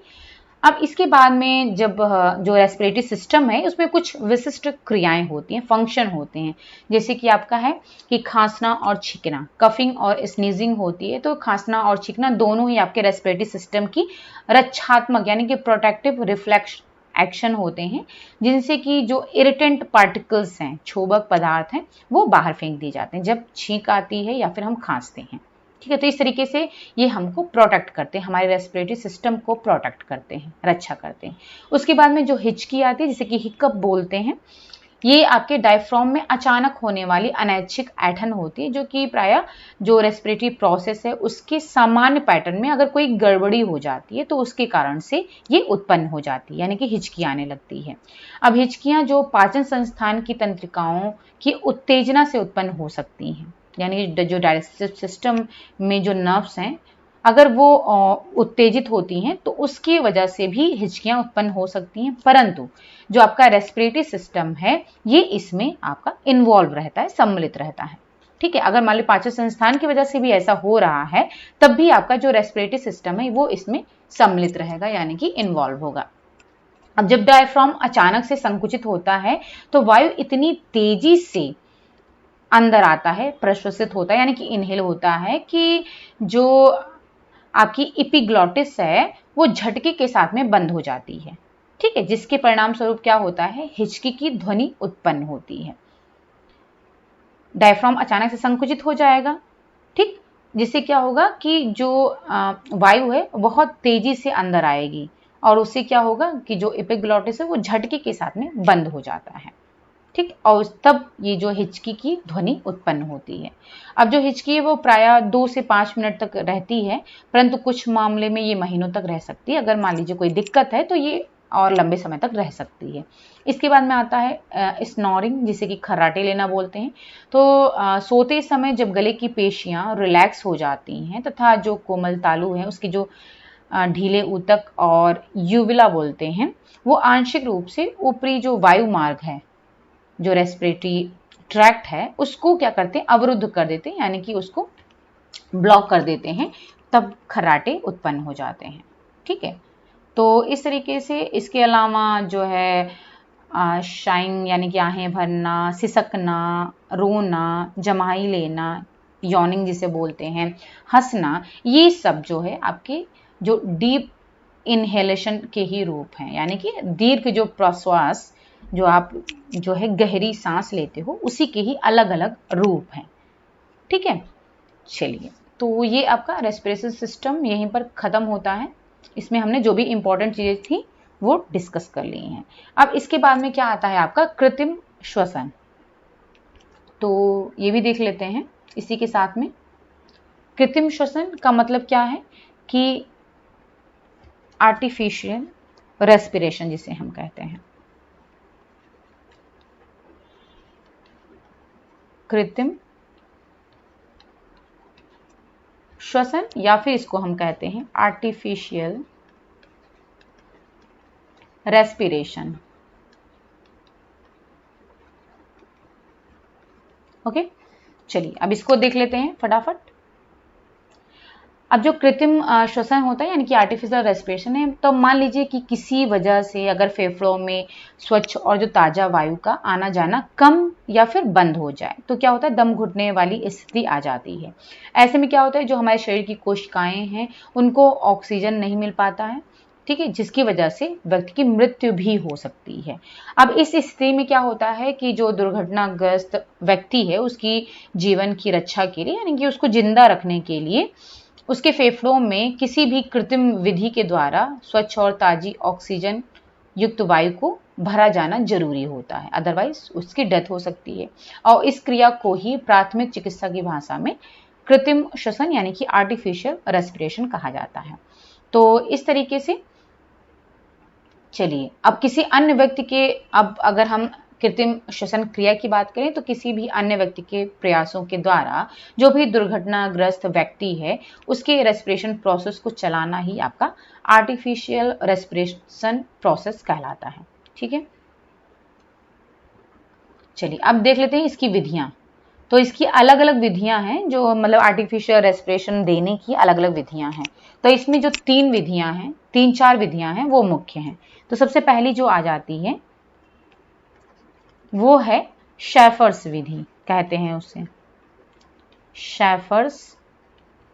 अब इसके बाद में जब जो रेस्पिरेटरी सिस्टम है उसमें कुछ विशिष्ट क्रियाएं होती हैं, फंक्शन होते हैं, जैसे कि आपका है कि खांसना और छींकना, कफिंग और स्नीजिंग होती है। तो खांसना और छींकना दोनों ही आपके रेस्पिरेटरी सिस्टम की रक्षात्मक यानी कि प्रोटेक्टिव रिफ्लेक्स एक्शन होते हैं, जिनसे कि जो इरिटेंट पार्टिकल्स हैं, क्षोभक पदार्थ हैं, वो बाहर फेंक दिए जाते हैं जब छींक आती है या फिर हम खांसते हैं। ठीक है, तो इस तरीके से ये हमको प्रोटेक्ट करते हैं, हमारे रेस्पिरेटरी सिस्टम को प्रोटेक्ट करते हैं, रक्षा करते हैं। उसके बाद में जो हिचकी आती है, जिसे कि हिक्कप बोलते हैं, ये आपके डायफ्राम में अचानक होने वाली अनैच्छिक ऐंठन होती है, जो कि प्रायः जो रेस्पिरेटरी प्रोसेस है उसके सामान्य पैटर्न में अगर कोई गड़बड़ी हो जाती है तो उसके कारण से ये उत्पन्न हो जाती है, यानी कि हिचकी आने लगती है। अब हिचकियां जो पाचन संस्थान की तंत्रिकाओं की उत्तेजना से उत्पन्न हो सकती हैं, यानी जो डाइजेस्टिव सिस्टम में जो नर्व्स हैं अगर वो उत्तेजित होती हैं तो उसकी वजह से भी हिचकियां उत्पन्न हो सकती हैं, परंतु जो आपका रेस्पिरेटरी सिस्टम है ये इसमें आपका इन्वॉल्व रहता है, सम्मिलित रहता है। ठीक है, अगर मान लो पाचन संस्थान की वजह से भी ऐसा हो रहा है तब भी आपका जो रेस्पिरेटरी सिस्टम है वो इसमें सम्मिलित रहेगा, यानी कि इन्वॉल्व होगा। अब जब डायफ्राम अचानक से संकुचित होता है तो वायु इतनी तेजी से अंदर आता है, प्रश्वसित होता है यानी कि इनहेल होता है कि जो आपकी एपिग्लॉटिस है वो झटके के साथ में बंद हो जाती है। ठीक है, जिसके परिणाम स्वरूप क्या होता है, हिचकी की ध्वनि उत्पन्न होती है। डायफ्राम अचानक से संकुचित हो जाएगा, ठीक, जिससे क्या होगा कि जो वायु है बहुत तेजी से अंदर आएगी और उससे क्या होगा कि जो एपिग्लॉटिस है वो झटके के साथ में बंद हो जाता है। ठीक, और तब ये जो हिचकी की ध्वनि उत्पन्न होती है। अब जो हिचकी है वो प्रायः 2 से 5 मिनट तक रहती है, परंतु कुछ मामले में ये महीनों तक रह सकती है। अगर मान लीजिए कोई दिक्कत है तो ये और लंबे समय तक रह सकती है। इसके बाद में आता है स्नोरिंग, जिसे कि खर्राटे लेना बोलते हैं। तो सोते समय जब गले की पेशियां रिलैक्स हो जाती हैं तथा जो कोमल तालु है उसकी जो ढीले ऊतक और यूविला बोलते हैं वो आंशिक रूप से ऊपरी जो वायु मार्ग है, जो रेस्पिरेटरी ट्रैक्ट है, उसको क्या करते हैं, अवरुद्ध कर देते हैं, यानी कि उसको ब्लॉक कर देते हैं, तब खर्राटे उत्पन्न हो जाते हैं। ठीक है, तो इस तरीके से इसके अलावा जो है शाइंग यानी कि आहें भरना, सिसकना, रोना, जमाई लेना, यॉनिंग जिसे बोलते हैं, हंसना, ये सब जो है आपके जो डीप इनहेलेशन के ही रूप हैं, यानी कि दीर्घ जो प्रश्वास जो आप जो है गहरी सांस लेते हो उसी के ही अलग अलग रूप हैं। ठीक है, चलिए, तो ये आपका रेस्पिरेशन सिस्टम यहीं पर खत्म होता है। इसमें हमने जो भी इंपॉर्टेंट चीजें थी वो डिस्कस कर ली हैं। अब इसके बाद में क्या आता है आपका कृत्रिम श्वसन, तो ये भी देख लेते हैं इसी के साथ में। कृत्रिम श्वसन का मतलब क्या है कि आर्टिफिशियल रेस्पिरेशन जिसे हम कहते हैं, कृत्रिम श्वसन या फिर इसको हम कहते हैं आर्टिफिशियल रेस्पिरेशन। ओके, चलिए अब इसको देख लेते हैं फटाफट। अब जो कृत्रिम श्वसन होता है यानी कि आर्टिफिशियल रेस्पिरेशन है, तो मान लीजिए कि किसी वजह से अगर फेफड़ों में स्वच्छ और जो ताज़ा वायु का आना जाना कम या फिर बंद हो जाए तो क्या होता है, दम घुटने वाली स्थिति आ जाती है। ऐसे में क्या होता है, जो हमारे शरीर की कोशिकाएं हैं उनको ऑक्सीजन नहीं मिल पाता है, ठीक है, जिसकी वजह से व्यक्ति की मृत्यु भी हो सकती है। अब इस स्थिति में क्या होता है कि जो दुर्घटनाग्रस्त व्यक्ति है उसकी जीवन की रक्षा के लिए यानी कि उसको जिंदा रखने के लिए उसके फेफड़ों में किसी भी कृत्रिम विधि के द्वारा स्वच्छ और ताजी ऑक्सीजन युक्त वायु को भरा जाना जरूरी होता है, अदरवाइज उसकी डेथ हो सकती है। और इस क्रिया को ही प्राथमिक चिकित्सा की भाषा में कृत्रिम श्वसन यानी कि आर्टिफिशियल रेस्पिरेशन कहा जाता है। तो इस तरीके से चलिए, अब किसी अन्य व्यक्ति के, अब अगर हम कृत्रिम श्वसन क्रिया की बात करें तो किसी भी अन्य व्यक्ति के प्रयासों के द्वारा जो भी दुर्घटनाग्रस्त व्यक्ति है उसके रेस्पिरेशन प्रोसेस को चलाना ही आपका आर्टिफिशियल रेस्पिरेशन प्रोसेस कहलाता है। ठीक है, चलिए अब देख लेते हैं इसकी विधियां। तो इसकी अलग अलग विधियां हैं, जो मतलब आर्टिफिशियल रेस्पिरेशन देने की अलग अलग विधियां हैं। तो इसमें जो 3 विधियां हैं, 3-4 विधियां हैं वो मुख्य हैं। तो सबसे पहली जो आ जाती है वो है शेफर्स विधि, कहते हैं उसे शेफर्स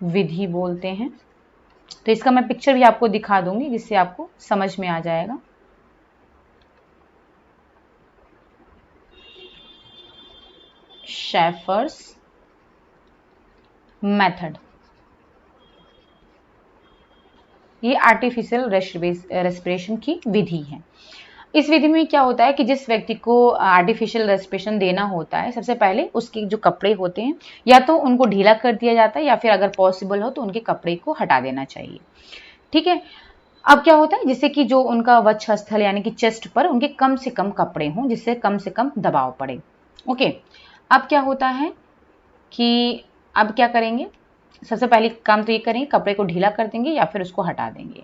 विधि बोलते हैं। तो इसका मैं पिक्चर भी आपको दिखा दूंगी जिससे आपको समझ में आ जाएगा। शेफर्स मेथड, ये आर्टिफिशियल रेस्पिरेशन की विधि है। इस विधि में क्या होता है कि जिस व्यक्ति को आर्टिफिशियल रेस्पिरेशन देना होता है, सबसे पहले उसके जो कपड़े होते हैं या तो उनको ढीला कर दिया जाता है या फिर अगर पॉसिबल हो तो उनके कपड़े को हटा देना चाहिए। ठीक है, अब क्या होता है जिससे कि जो उनका वक्षस्थल यानी कि चेस्ट पर उनके कम से कम कपड़े हों, जिससे कम से कम दबाव पड़े। ओके, अब क्या होता है कि अब क्या करेंगे, सबसे पहले काम तो ये करेंगे, कपड़े को ढीला कर देंगे या फिर उसको हटा देंगे।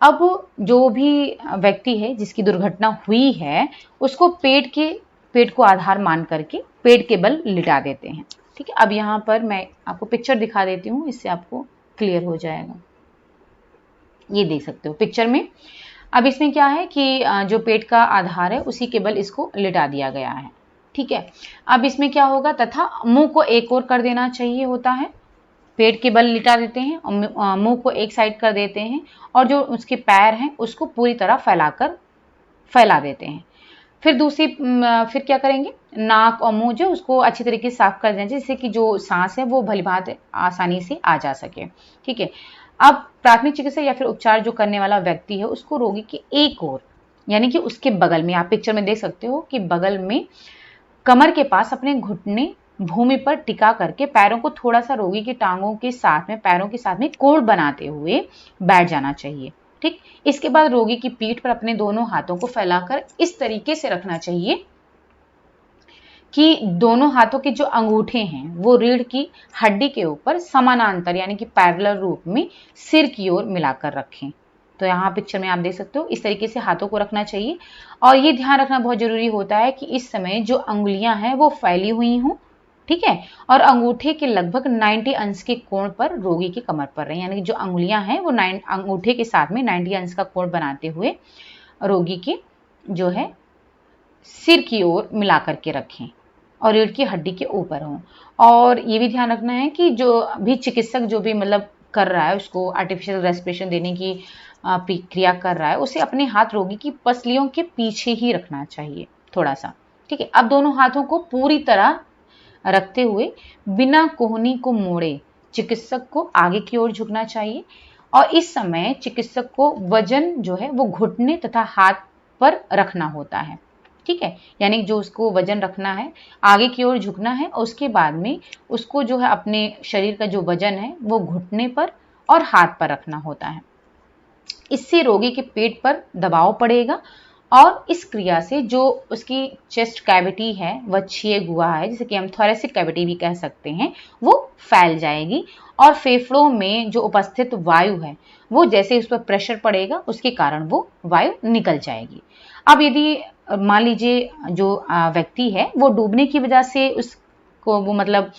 अब जो भी व्यक्ति है जिसकी दुर्घटना हुई है उसको पेट को आधार मान करके पेट के बल लिटा देते हैं। ठीक है, अब यहाँ पर मैं आपको पिक्चर दिखा देती हूँ, इससे आपको क्लियर हो जाएगा। ये देख सकते हो पिक्चर में। अब इसमें क्या है कि जो पेट का आधार है उसी के बल इसको लिटा दिया गया है। ठीक है, अब इसमें क्या होगा, तथा मुंह को एक ओर कर देना चाहिए होता है। पेट के बल लिटा देते हैं और मुंह को एक साइड कर देते हैं और जो उसके पैर हैं उसको पूरी तरह फैला देते हैं। फिर फिर क्या करेंगे, नाक और मुंह जो उसको अच्छी तरीके से साफ कर देना चाहिए जिससे कि जो सांस है वो भलीभांति आसानी से आ जा सके। ठीक है, अब प्राथमिक चिकित्सा या फिर उपचार जो करने वाला व्यक्ति है उसको रोगी की एक ओर यानी कि उसके बगल में, आप पिक्चर में देख सकते हो कि बगल में कमर के पास अपने घुटने भूमि पर टिका करके पैरों को थोड़ा सा रोगी की टांगों के साथ में, पैरों के साथ में कोण बनाते हुए बैठ जाना चाहिए। ठीक, इसके बाद रोगी की पीठ पर अपने दोनों हाथों को फैलाकर इस तरीके से रखना चाहिए कि दोनों हाथों के जो अंगूठे हैं वो रीढ़ की हड्डी के ऊपर समानांतर यानी कि पैरेलल रूप में सिर की ओर मिलाकर रखें। तो यहाँ पिक्चर में आप देख सकते हो इस तरीके से हाथों को रखना चाहिए। और ये ध्यान रखना बहुत जरूरी होता है कि इस समय जो अंगुलियां हैं वो फैली हुई हों। ठीक है, और अंगूठे के लगभग 90 अंश के कोण पर रोगी की कमर पर रहे, यानी कि जो अंगुलियां हैं वो अंगूठे के साथ में 90 अंश का कोण बनाते हुए रोगी के जो है सिर की ओर मिला करके रखें और रीढ़ की हड्डी के ऊपर हों। और ये भी ध्यान रखना है कि जो भी चिकित्सक जो भी मतलब कर रहा है उसको आर्टिफिशियल रेस्पिरेशन देने की प्रक्रिया कर रहा है उसे अपने हाथ रोगी की पसलियों के पीछे ही रखना चाहिए थोड़ा सा। ठीक है, अब दोनों हाथों को पूरी तरह रखते हुए बिना कोहनी को मोड़े चिकित्सक को आगे की ओर झुकना चाहिए और इस समय चिकित्सक को वजन जो है वो घुटने तथा हाथ पर रखना होता है। ठीक है, यानी जो उसको वजन रखना है आगे की ओर झुकना है और उसके बाद में उसको जो है अपने शरीर का जो वजन है वो घुटने पर और हाथ पर रखना होता है। इससे रोगी के पेट पर दबाव पड़ेगा और इस क्रिया से जो उसकी चेस्ट कैविटी है, वक्षीय गुहा है जिसे कि हम थोरेसिक कैविटी भी कह सकते हैं, वो फैल जाएगी और फेफड़ों में जो उपस्थित वायु है वो जैसे उस पर प्रेशर पड़ेगा उसके कारण वो वायु निकल जाएगी। अब यदि मान लीजिए जो व्यक्ति है वो डूबने की वजह से उसको वो मतलब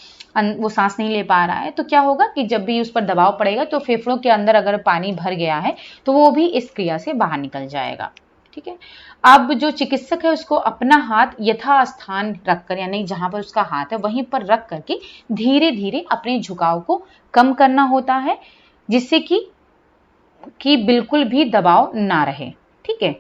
वो सांस नहीं ले पा रहा है तो क्या होगा कि जब भी उस पर दबाव पड़ेगा तो फेफड़ों के अंदर अगर पानी भर गया है तो वो भी इस क्रिया से बाहर निकल जाएगा। ठीक है, अब जो चिकित्सक है उसको अपना हाथ यथास्थान रखकर यानी जहां पर उसका हाथ है वहीं पर रख करके धीरे धीरे अपने झुकाव को कम करना होता है जिससे कि बिल्कुल भी दबाव ना रहे। ठीक है,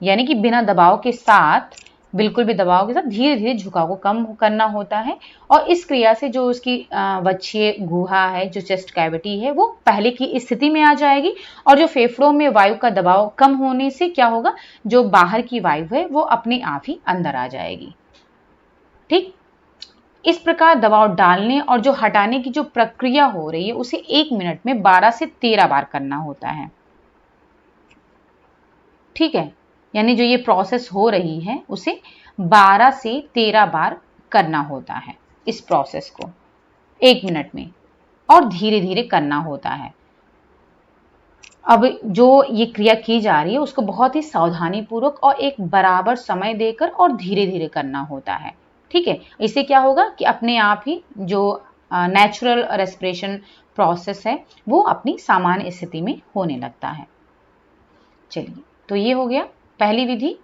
यानी कि बिना दबाव के साथ, बिल्कुल भी दबाव के साथ धीरे धीरे झुकाव को कम करना होता है और इस क्रिया से जो उसकी वक्षीय गुहा है, जो चेस्ट कैविटी है वो पहले की स्थिति में आ जाएगी और जो फेफड़ों में वायु का दबाव कम होने से क्या होगा, जो बाहर की वायु है वो अपने आप ही अंदर आ जाएगी। ठीक, इस प्रकार दबाव डालने और जो हटाने की जो प्रक्रिया हो रही है उसे 1 मिनट में 12 से 13 बार करना होता है। ठीक है, यानी जो ये प्रोसेस हो रही है उसे 12 से 13 बार करना होता है इस प्रोसेस को 1 मिनट में, और धीरे धीरे करना होता है। अब जो ये क्रिया की जा रही है उसको बहुत ही सावधानी पूर्वक और एक बराबर समय देकर और धीरे धीरे करना होता है। ठीक है, इससे क्या होगा कि अपने आप ही जो नेचुरल रेस्पिरेशन प्रोसेस है वो अपनी सामान्य स्थिति में होने लगता है। चलिए, तो ये हो गया पहली विधि।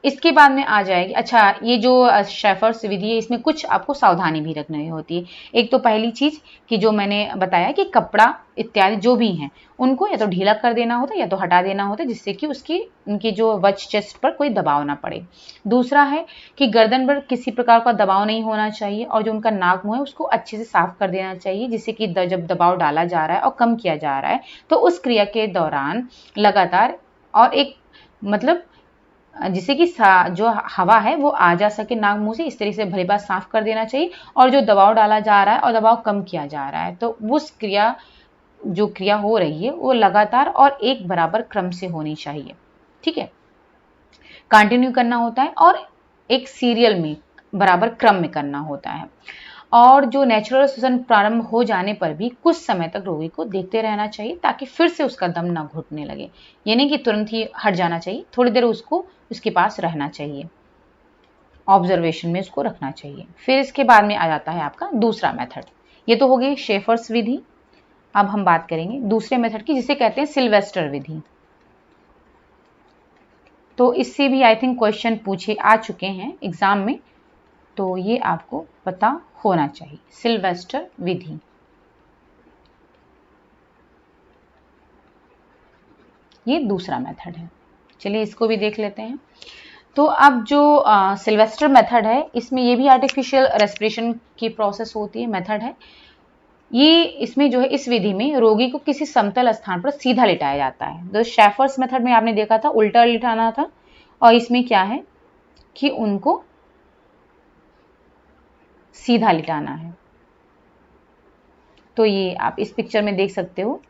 इसके बाद में आ जाएगी, अच्छा ये जो शेफर्स विधि है इसमें कुछ आपको सावधानी भी रखनी होती है। एक तो पहली चीज कि जो मैंने बताया कि कपड़ा इत्यादि जो भी हैं उनको या तो ढीला कर देना होता है या तो हटा देना होता है, जिससे कि उनकी जो वच चेस्ट पर कोई दबाव ना पड़े। दूसरा है कि गर्दन पर किसी प्रकार का दबाव नहीं होना चाहिए, और जो उनका नाक मुंह है उसको अच्छे से साफ कर देना चाहिए, जिससे कि जब दबाव डाला जा रहा है और कम किया जा रहा है तो उस क्रिया के दौरान लगातार और एक मतलब जिससे कि जो हवा है वो आ जा सके नाक मुंह से, इस तरह से भली बात साफ कर देना चाहिए। और जो दबाव डाला जा रहा है और दबाव कम किया जा रहा है तो उस जो क्रिया हो रही है वो लगातार और एक बराबर क्रम से होनी चाहिए। ठीक है, कंटिन्यू करना होता है और एक सीरियल में बराबर क्रम में करना होता है। और जो नेचुरल श्वसन प्रारंभ हो जाने पर भी कुछ समय तक रोगी को देखते रहना चाहिए, ताकि फिर से उसका दम ना घुटने लगे। ये नहीं कि तुरंत ही हट जाना चाहिए, थोड़ी देर उसको उसके पास रहना चाहिए, ऑब्जर्वेशन में उसको रखना चाहिए। फिर इसके बाद में आ जाता है आपका दूसरा मेथड। ये तो हो गई शेफर्स विधि। अब हम बात करेंगे दूसरे मेथड की, जिसे कहते हैं सिल्वेस्टर विधि। तो इससे भी आई थिंक क्वेश्चन पूछे आ चुके हैं एग्जाम में, तो ये आपको पता होना चाहिए। सिल्वेस्टर विधि, ये दूसरा मेथड है। चलिए इसको भी देख लेते हैं। तो अब जो सिल्वेस्टर मेथड है इसमें ये भी आर्टिफिशियल रेस्पिरेशन की प्रोसेस होती है, मेथड है ये। इसमें जो है इस विधि में रोगी को किसी समतल स्थान पर सीधा लिटाया जाता है। तो शेफर्स मेथड में आपने देखा था उल्टा लिटाना था, और इसमें क्या है कि उनको सीधा लिटाना है। तो ये आप इस पिक्चर में देख सकते हो,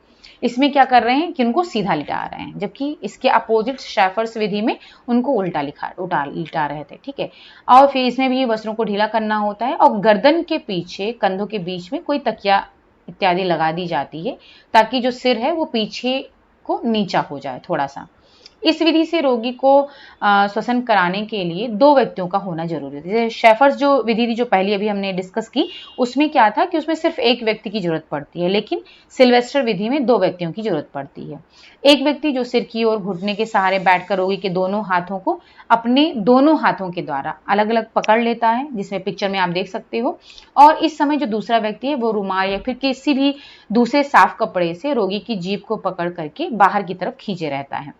इसमें क्या कर रहे हैं कि उनको सीधा लिटा रहे हैं, जबकि इसके अपोजिट शेफर्स विधि में उनको उल्टा लिटा रहे थे। ठीक है, और फिर इसमें भी वस्त्रों को ढीला करना होता है और गर्दन के पीछे कंधों के बीच में कोई तकिया इत्यादि लगा दी जाती है, ताकि जो सिर है वो पीछे को नीचा हो जाए थोड़ा सा। इस विधि से रोगी को श्वसन कराने के लिए 2 व्यक्तियों का होना जरूरी है। जैसे शेफर्स जो विधि थी जो पहले अभी हमने डिस्कस की, उसमें क्या था कि उसमें सिर्फ 1 व्यक्ति की जरूरत पड़ती है, लेकिन सिल्वेस्टर विधि में 2 व्यक्तियों की जरूरत पड़ती है। एक व्यक्ति जो सिर की ओर घुटने के सहारे बैठकर रोगी के दोनों हाथों को अपने दोनों हाथों के द्वारा अलग अलग पकड़ लेता है, जिसमें पिक्चर में आप देख सकते हो। और इस समय जो दूसरा व्यक्ति है वो रुमाल या फिर किसी भी दूसरे साफ कपड़े से रोगी की जीभ को पकड़ करके बाहर की तरफ खींचे रहता है।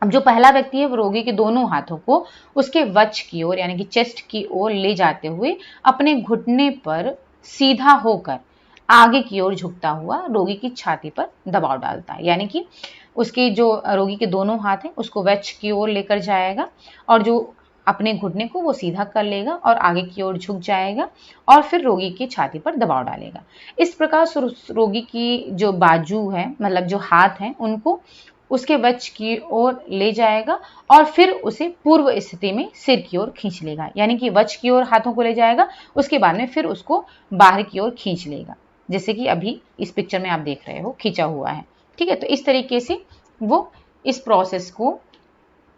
अब जो पहला व्यक्ति है वो रोगी के दोनों हाथों को उसके वक्ष की ओर यानी कि चेस्ट की ओर ले जाते हुए अपने घुटने पर सीधा होकर आगे की ओर झुकता हुआ रोगी की छाती पर दबाव डालता है। यानी कि उसके जो रोगी के दोनों हाथ हैं उसको वक्ष की ओर लेकर जाएगा और जो अपने घुटने को वो सीधा कर लेगा और आगे की ओर झुक जाएगा और फिर रोगी की छाती पर दबाव डालेगा। इस प्रकार रोगी की जो बाजू है मतलब जो हाथ हैं उनको उसके वक्ष की ओर ले जाएगा और फिर उसे पूर्व स्थिति में सिर की ओर खींच लेगा। यानी कि वक्ष की ओर हाथों को ले जाएगा, उसके बाद में फिर उसको बाहर की ओर खींच लेगा, जैसे कि अभी इस पिक्चर में आप देख रहे हो खींचा हुआ है। ठीक है, तो इस तरीके से वो इस प्रोसेस को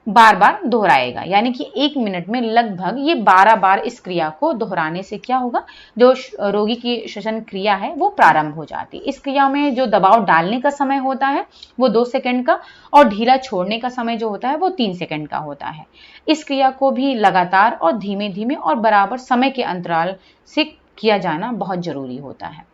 बार बार दोहराएगा। यानी कि 1 मिनट में लगभग ये 12 बार इस क्रिया को दोहराने से क्या होगा, जो रोगी की श्वसन क्रिया है वो प्रारंभ हो जाती है। इस क्रिया में जो दबाव डालने का समय होता है वो 2 सेकंड का और ढीला छोड़ने का समय जो होता है वो 3 सेकंड का होता है। इस क्रिया को भी लगातार और धीमे धीमे और बराबर समय के अंतराल से किया जाना बहुत जरूरी होता है।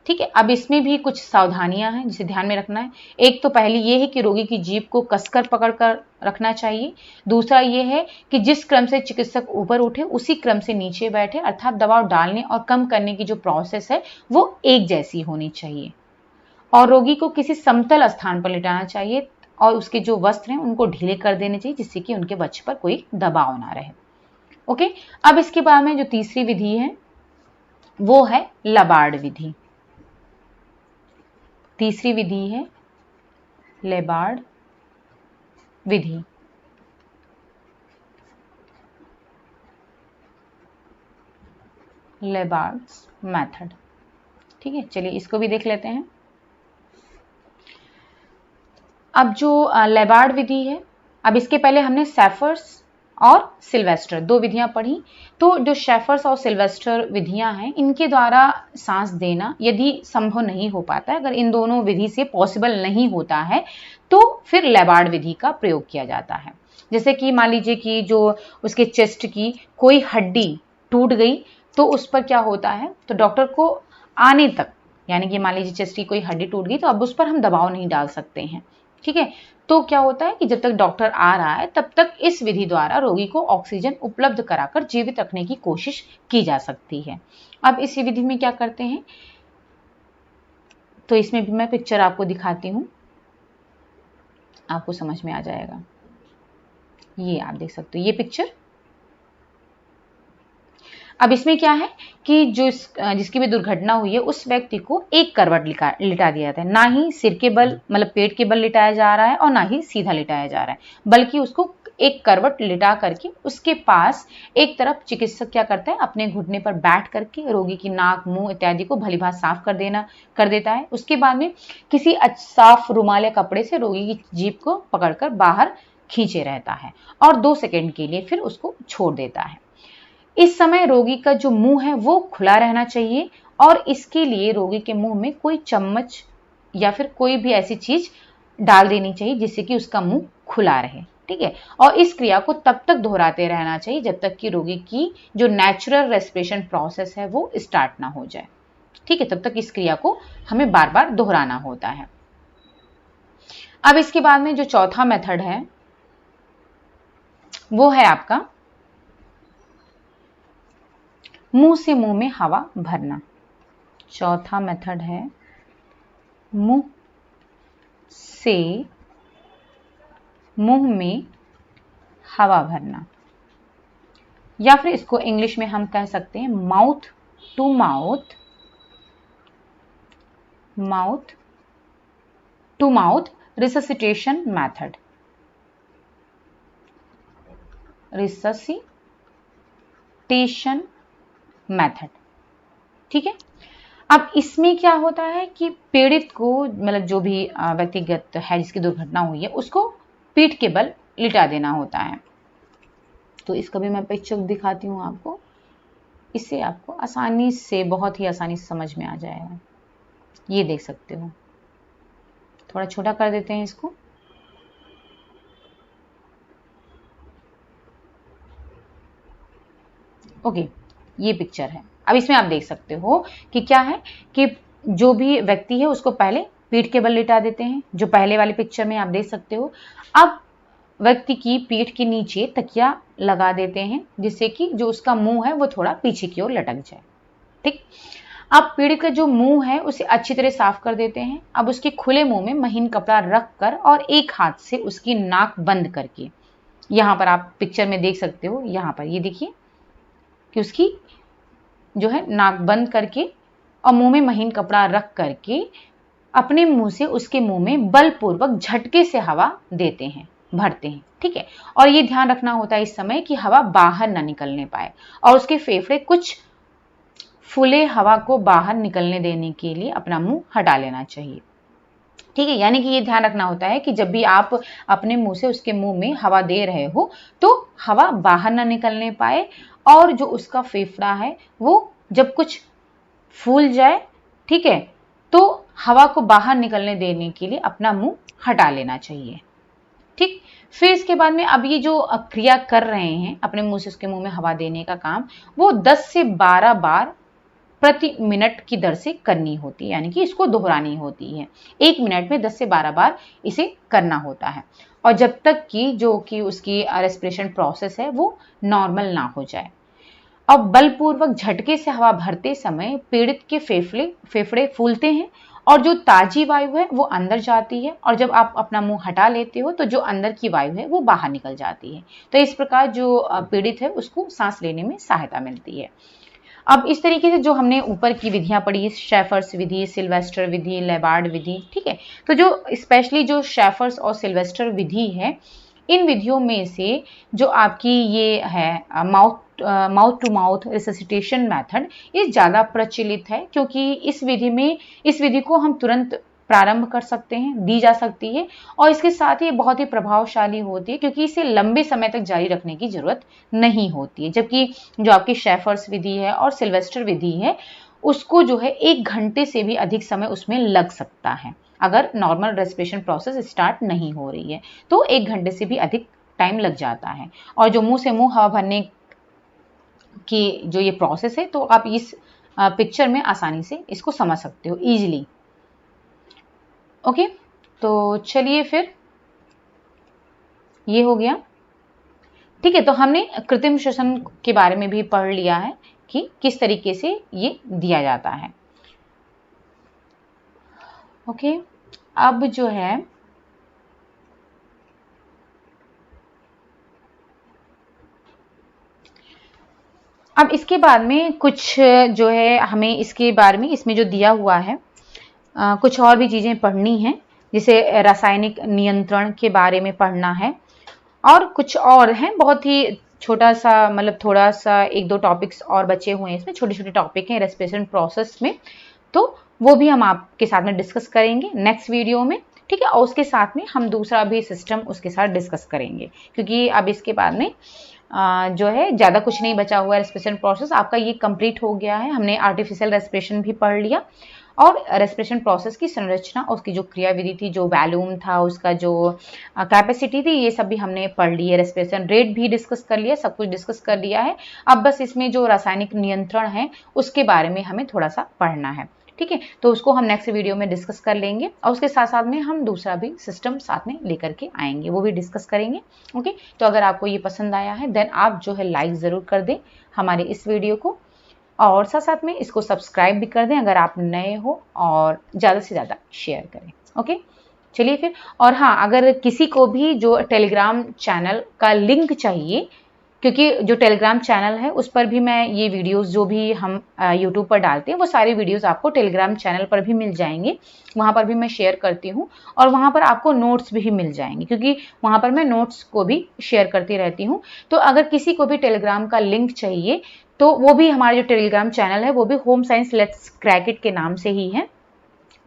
ठीक है, अब इसमें भी कुछ सावधानियां हैं जिसे ध्यान में रखना है। एक तो पहली ये है कि रोगी की जीभ को कसकर पकड़कर रखना चाहिए। दूसरा ये है कि जिस क्रम से चिकित्सक ऊपर उठे उसी क्रम से नीचे बैठे, अर्थात दबाव डालने और कम करने की जो प्रोसेस है वो एक जैसी होनी चाहिए। और रोगी को किसी समतल स्थान पर लिटाना चाहिए और उसके जो वस्त्र हैं उनको ढीले कर देने चाहिए, जिससे कि उनके वक्ष पर कोई दबाव ना रहे। ओके, अब इसके बाद में जो तीसरी विधि है वो है लबार्ड विधि। तीसरी विधि है लेबार्ड विधि। लेबार्ड्स मेथड। ठीक है, चलिए इसको भी देख लेते हैं। अब जो लेबार्ड विधि है, अब इसके पहले हमने शेफर्स और सिल्वेस्टर दो विधियां पढ़ी। तो जो शेफर्स और सिल्वेस्टर विधियां हैं, इनके द्वारा सांस देना यदि संभव नहीं हो पाता है, अगर इन दोनों विधि से पॉसिबल नहीं होता है, तो फिर लेबार्ड विधि का प्रयोग किया जाता है। जैसे कि मान लीजिए कि जो उसके चेस्ट की कोई हड्डी टूट गई, तो उस पर क्या होता है, तो डॉक्टर को आने तक, यानी कि मान लीजिए चेस्ट की कोई हड्डी टूट गई, तो अब उस पर हम दबाव नहीं डाल सकते हैं। ठीक है, तो क्या होता है कि जब तक डॉक्टर आ रहा है, तब तक इस विधि द्वारा रोगी को ऑक्सीजन उपलब्ध कराकर जीवित रखने की कोशिश की जा सकती है। अब इस विधि में क्या करते हैं, तो इसमें भी मैं पिक्चर आपको दिखाती हूं, आपको समझ में आ जाएगा। ये आप देख सकते हो, ये पिक्चर। अब इसमें क्या है कि जो जिसकी भी दुर्घटना हुई है, उस व्यक्ति को एक करवट लिटा दिया जाता है। ना ही सिर के बल, मतलब पेट के बल लिटाया जा रहा है और ना ही सीधा लिटाया जा रहा है, बल्कि उसको एक करवट लिटा करके उसके पास एक तरफ चिकित्सक क्या करता है, अपने घुटने पर बैठ करके रोगी की नाक, मुंह इत्यादि को भलीभांति साफ कर देता है। उसके बाद में किसी साफ रुमाल या कपड़े से रोगी की जीभ को पकड़कर बाहर खींचे रहता है और 2 सेकंड के लिए फिर उसको छोड़ देता है। इस समय रोगी का जो मुंह है वो खुला रहना चाहिए और इसके लिए रोगी के मुंह में कोई चम्मच या फिर कोई भी ऐसी चीज डाल देनी चाहिए जिससे कि उसका मुंह खुला रहे। ठीक है, और इस क्रिया को तब तक दोहराते रहना चाहिए जब तक कि रोगी की जो नेचुरल रेस्पिरेशन प्रोसेस है वो स्टार्ट ना हो जाए। ठीक है, तब तक इस क्रिया को हमें बार बार दोहराना होता है। अब इसके बाद में जो चौथा मेथड है वो है आपका मुंह से मुंह में हवा भरना। चौथा मेथड है मुंह से मुंह में हवा भरना, या फिर इसको इंग्लिश में हम कह सकते हैं mouth to mouth, mouth to mouth resuscitation method, resuscitation method. ठीक है, अब इसमें क्या होता है कि पीड़ित को, मतलब जो भी व्यक्तिगत है जिसकी दुर्घटना हुई है, उसको पीठ के बल लिटा देना होता है। तो इसका भी मैं पिक्चर दिखाती हूँ आपको, इससे आपको आसानी से, बहुत ही आसानी से समझ में आ जाएगा। ये देख सकते हो, थोड़ा छोटा कर देते हैं इसको। ओके, ये पिक्चर है। अब इसमें आप देख सकते हो कि क्या है कि जो भी व्यक्ति है उसको पहले पीठ के बल लिटा देते हैं, जो पहले वाले पिक्चर में आप देख सकते हो। अब व्यक्ति की पीठ के नीचे तकिया लगा देते हैं जिससे कि जो उसका मुंह है वो थोड़ा पीछे की ओर लटक जाए। ठीक, अब पीड़ित का जो मुंह है उसे अच्छी तरह साफ कर देते हैं। अब उसके खुले मुंह में महीन कपड़ा रख कर और एक हाथ से उसकी नाक बंद करके, यहां पर आप पिक्चर में देख सकते हो, यहां पर ये देखिए कि उसकी जो है नाक बंद करके और मुंह में महीन कपड़ा रख करके अपने मुंह से उसके मुंह में बलपूर्वक झटके से हवा देते हैं, भरते हैं। ठीक है, और ये ध्यान रखना होता है इस समय कि हवा बाहर ना निकलने पाए और उसके फेफड़े कुछ फूले हवा को बाहर निकलने देने के लिए अपना मुंह हटा लेना चाहिए। ठीक है, यानी कि ये ध्यान रखना होता है कि जब भी आप अपने मुंह से उसके मुंह में हवा दे रहे हो तो हवा बाहर ना निकलने पाए और जो उसका फेफड़ा है वो जब कुछ फूल जाए, ठीक है, तो हवा को बाहर निकलने देने के लिए अपना मुंह हटा लेना चाहिए। ठीक, फिर इसके बाद में अब ये जो क्रिया कर रहे हैं अपने मुंह से उसके मुंह में हवा देने का काम, वो 10 से 12 बार प्रति मिनट की दर से करनी होती है, यानी कि इसको दोहरानी होती है। 1 मिनट में 10 से 12 बार इसे करना होता है और जब तक कि जो कि उसकी रेस्पिरेशन प्रोसेस है वो नॉर्मल ना हो जाए। अब बलपूर्वक झटके से हवा भरते समय पीड़ित के फेफड़े फूलते हैं और जो ताजी वायु है वो अंदर जाती है और जब आप अपना मुंह हटा लेते हो तो जो अंदर की वायु है वो बाहर निकल जाती है। तो इस प्रकार जो पीड़ित है उसको सांस लेने में सहायता मिलती है। अब इस तरीके से जो हमने ऊपर की विधियां पढ़ी, शेफर्स विधि, सिल्वेस्टर विधि, लेबार्ड विधि, ठीक है, तो जो स्पेशली जो शेफर्स और सिल्वेस्टर विधि है, इन विधियों में से जो आपकी ये है mouth to mouth resuscitation method, ये ज़्यादा प्रचलित है क्योंकि इस विधि को हम तुरंत प्रारंभ कर सकते हैं, दी जा सकती है और इसके साथ ही बहुत ही प्रभावशाली होती है क्योंकि इसे लंबे समय तक जारी रखने की जरूरत नहीं होती है। जबकि जो आपकी शेफर्स विधि है और सिल्वेस्टर विधि है, उसको जो है 1 घंटे से भी अधिक समय उसमें लग सकता है। अगर नॉर्मल रेस्पिरेशन प्रोसेस स्टार्ट नहीं हो रही है तो 1 घंटे से भी अधिक टाइम लग जाता है। और जो मुंह से मुंह हवा भरने की जो ये प्रोसेस है, तो आप इस पिक्चर में आसानी से इसको समझ सकते हो इजीली। ओके, तो चलिए फिर ये हो गया। ठीक है, तो हमने कृत्रिम श्वसन के बारे में भी पढ़ लिया है कि किस तरीके से ये दिया जाता है। ओके, अब जो है अब इसके बाद में कुछ जो है हमें इसके बारे में इसमें जो दिया हुआ है कुछ और भी चीज़ें पढ़नी हैं, जैसे रासायनिक नियंत्रण के बारे में पढ़ना है और कुछ और हैं, बहुत ही छोटा सा, मतलब थोड़ा सा 1-2 टॉपिक्स और बचे हुए हैं इसमें, छोटे-छोटे टॉपिक हैं रेस्पिरेशन प्रोसेस में, तो वो भी हम आपके साथ में डिस्कस करेंगे नेक्स्ट वीडियो में। ठीक है, और उसके साथ में हम दूसरा भी सिस्टम उसके साथ डिस्कस करेंगे क्योंकि अब इसके बाद में जो है ज़्यादा कुछ नहीं बचा हुआ है। रेस्पिरेशन प्रोसेस आपका ये कंप्लीट हो गया है। हमने आर्टिफिशियल रेस्पिरेशन भी पढ़ लिया और रेस्पिरेशन प्रोसेस की संरचना, उसकी जो क्रियाविधि थी, जो वॉल्यूम था, उसका जो कैपेसिटी थी, ये सब भी हमने पढ़ ली है। रेस्पिरेशन रेट भी डिस्कस कर लिया, सब कुछ डिस्कस कर लिया है। अब बस इसमें जो रासायनिक नियंत्रण है उसके बारे में हमें थोड़ा सा पढ़ना है। ठीक है, तो उसको हम नेक्स्ट वीडियो में डिस्कस कर लेंगे और उसके साथ साथ में हम दूसरा भी सिस्टम साथ में लेकर के आएंगे, वो भी डिस्कस करेंगे। ओके, तो अगर आपको ये पसंद आया है देन आप जो है लाइक ज़रूर कर दें हमारे इस वीडियो को और साथ साथ में इसको सब्सक्राइब भी कर दें अगर आप नए हो, और ज़्यादा से ज़्यादा शेयर करें। ओके, चलिए फिर। और हाँ, अगर किसी को भी जो टेलीग्राम चैनल का लिंक चाहिए, क्योंकि जो टेलीग्राम चैनल है उस पर भी मैं ये वीडियोस जो भी हम यूट्यूब पर डालते हैं वो सारे वीडियोस आपको टेलीग्राम चैनल पर भी मिल जाएंगे। वहाँ पर भी मैं शेयर करती हूँ और वहाँ पर आपको नोट्स भी मिल जाएंगे क्योंकि वहाँ पर मैं नोट्स को भी शेयर करती रहती हूँ। तो अगर किसी को भी टेलीग्राम का लिंक चाहिए तो वो भी, हमारा जो टेलीग्राम चैनल है वो भी home science let's crack it के नाम से ही है।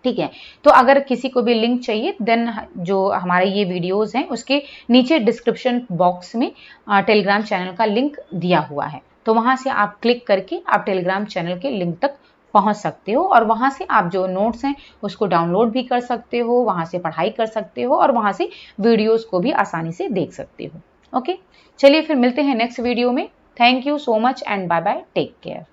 ठीक है, तो अगर किसी को भी लिंक चाहिए देन जो हमारे ये वीडियोस हैं उसके नीचे डिस्क्रिप्शन बॉक्स में टेलीग्राम चैनल का लिंक दिया हुआ है, तो वहां से आप क्लिक करके आप टेलीग्राम चैनल के लिंक तक पहुंच सकते हो और वहां से आप जो नोट्स हैं उसको डाउनलोड भी कर सकते हो, वहां से पढ़ाई कर सकते हो और वहां से वीडियोस को भी आसानी से देख सकते हो। ओके, चलिए फिर मिलते हैं नेक्स्ट वीडियो में। Thank you so much and bye bye, take care.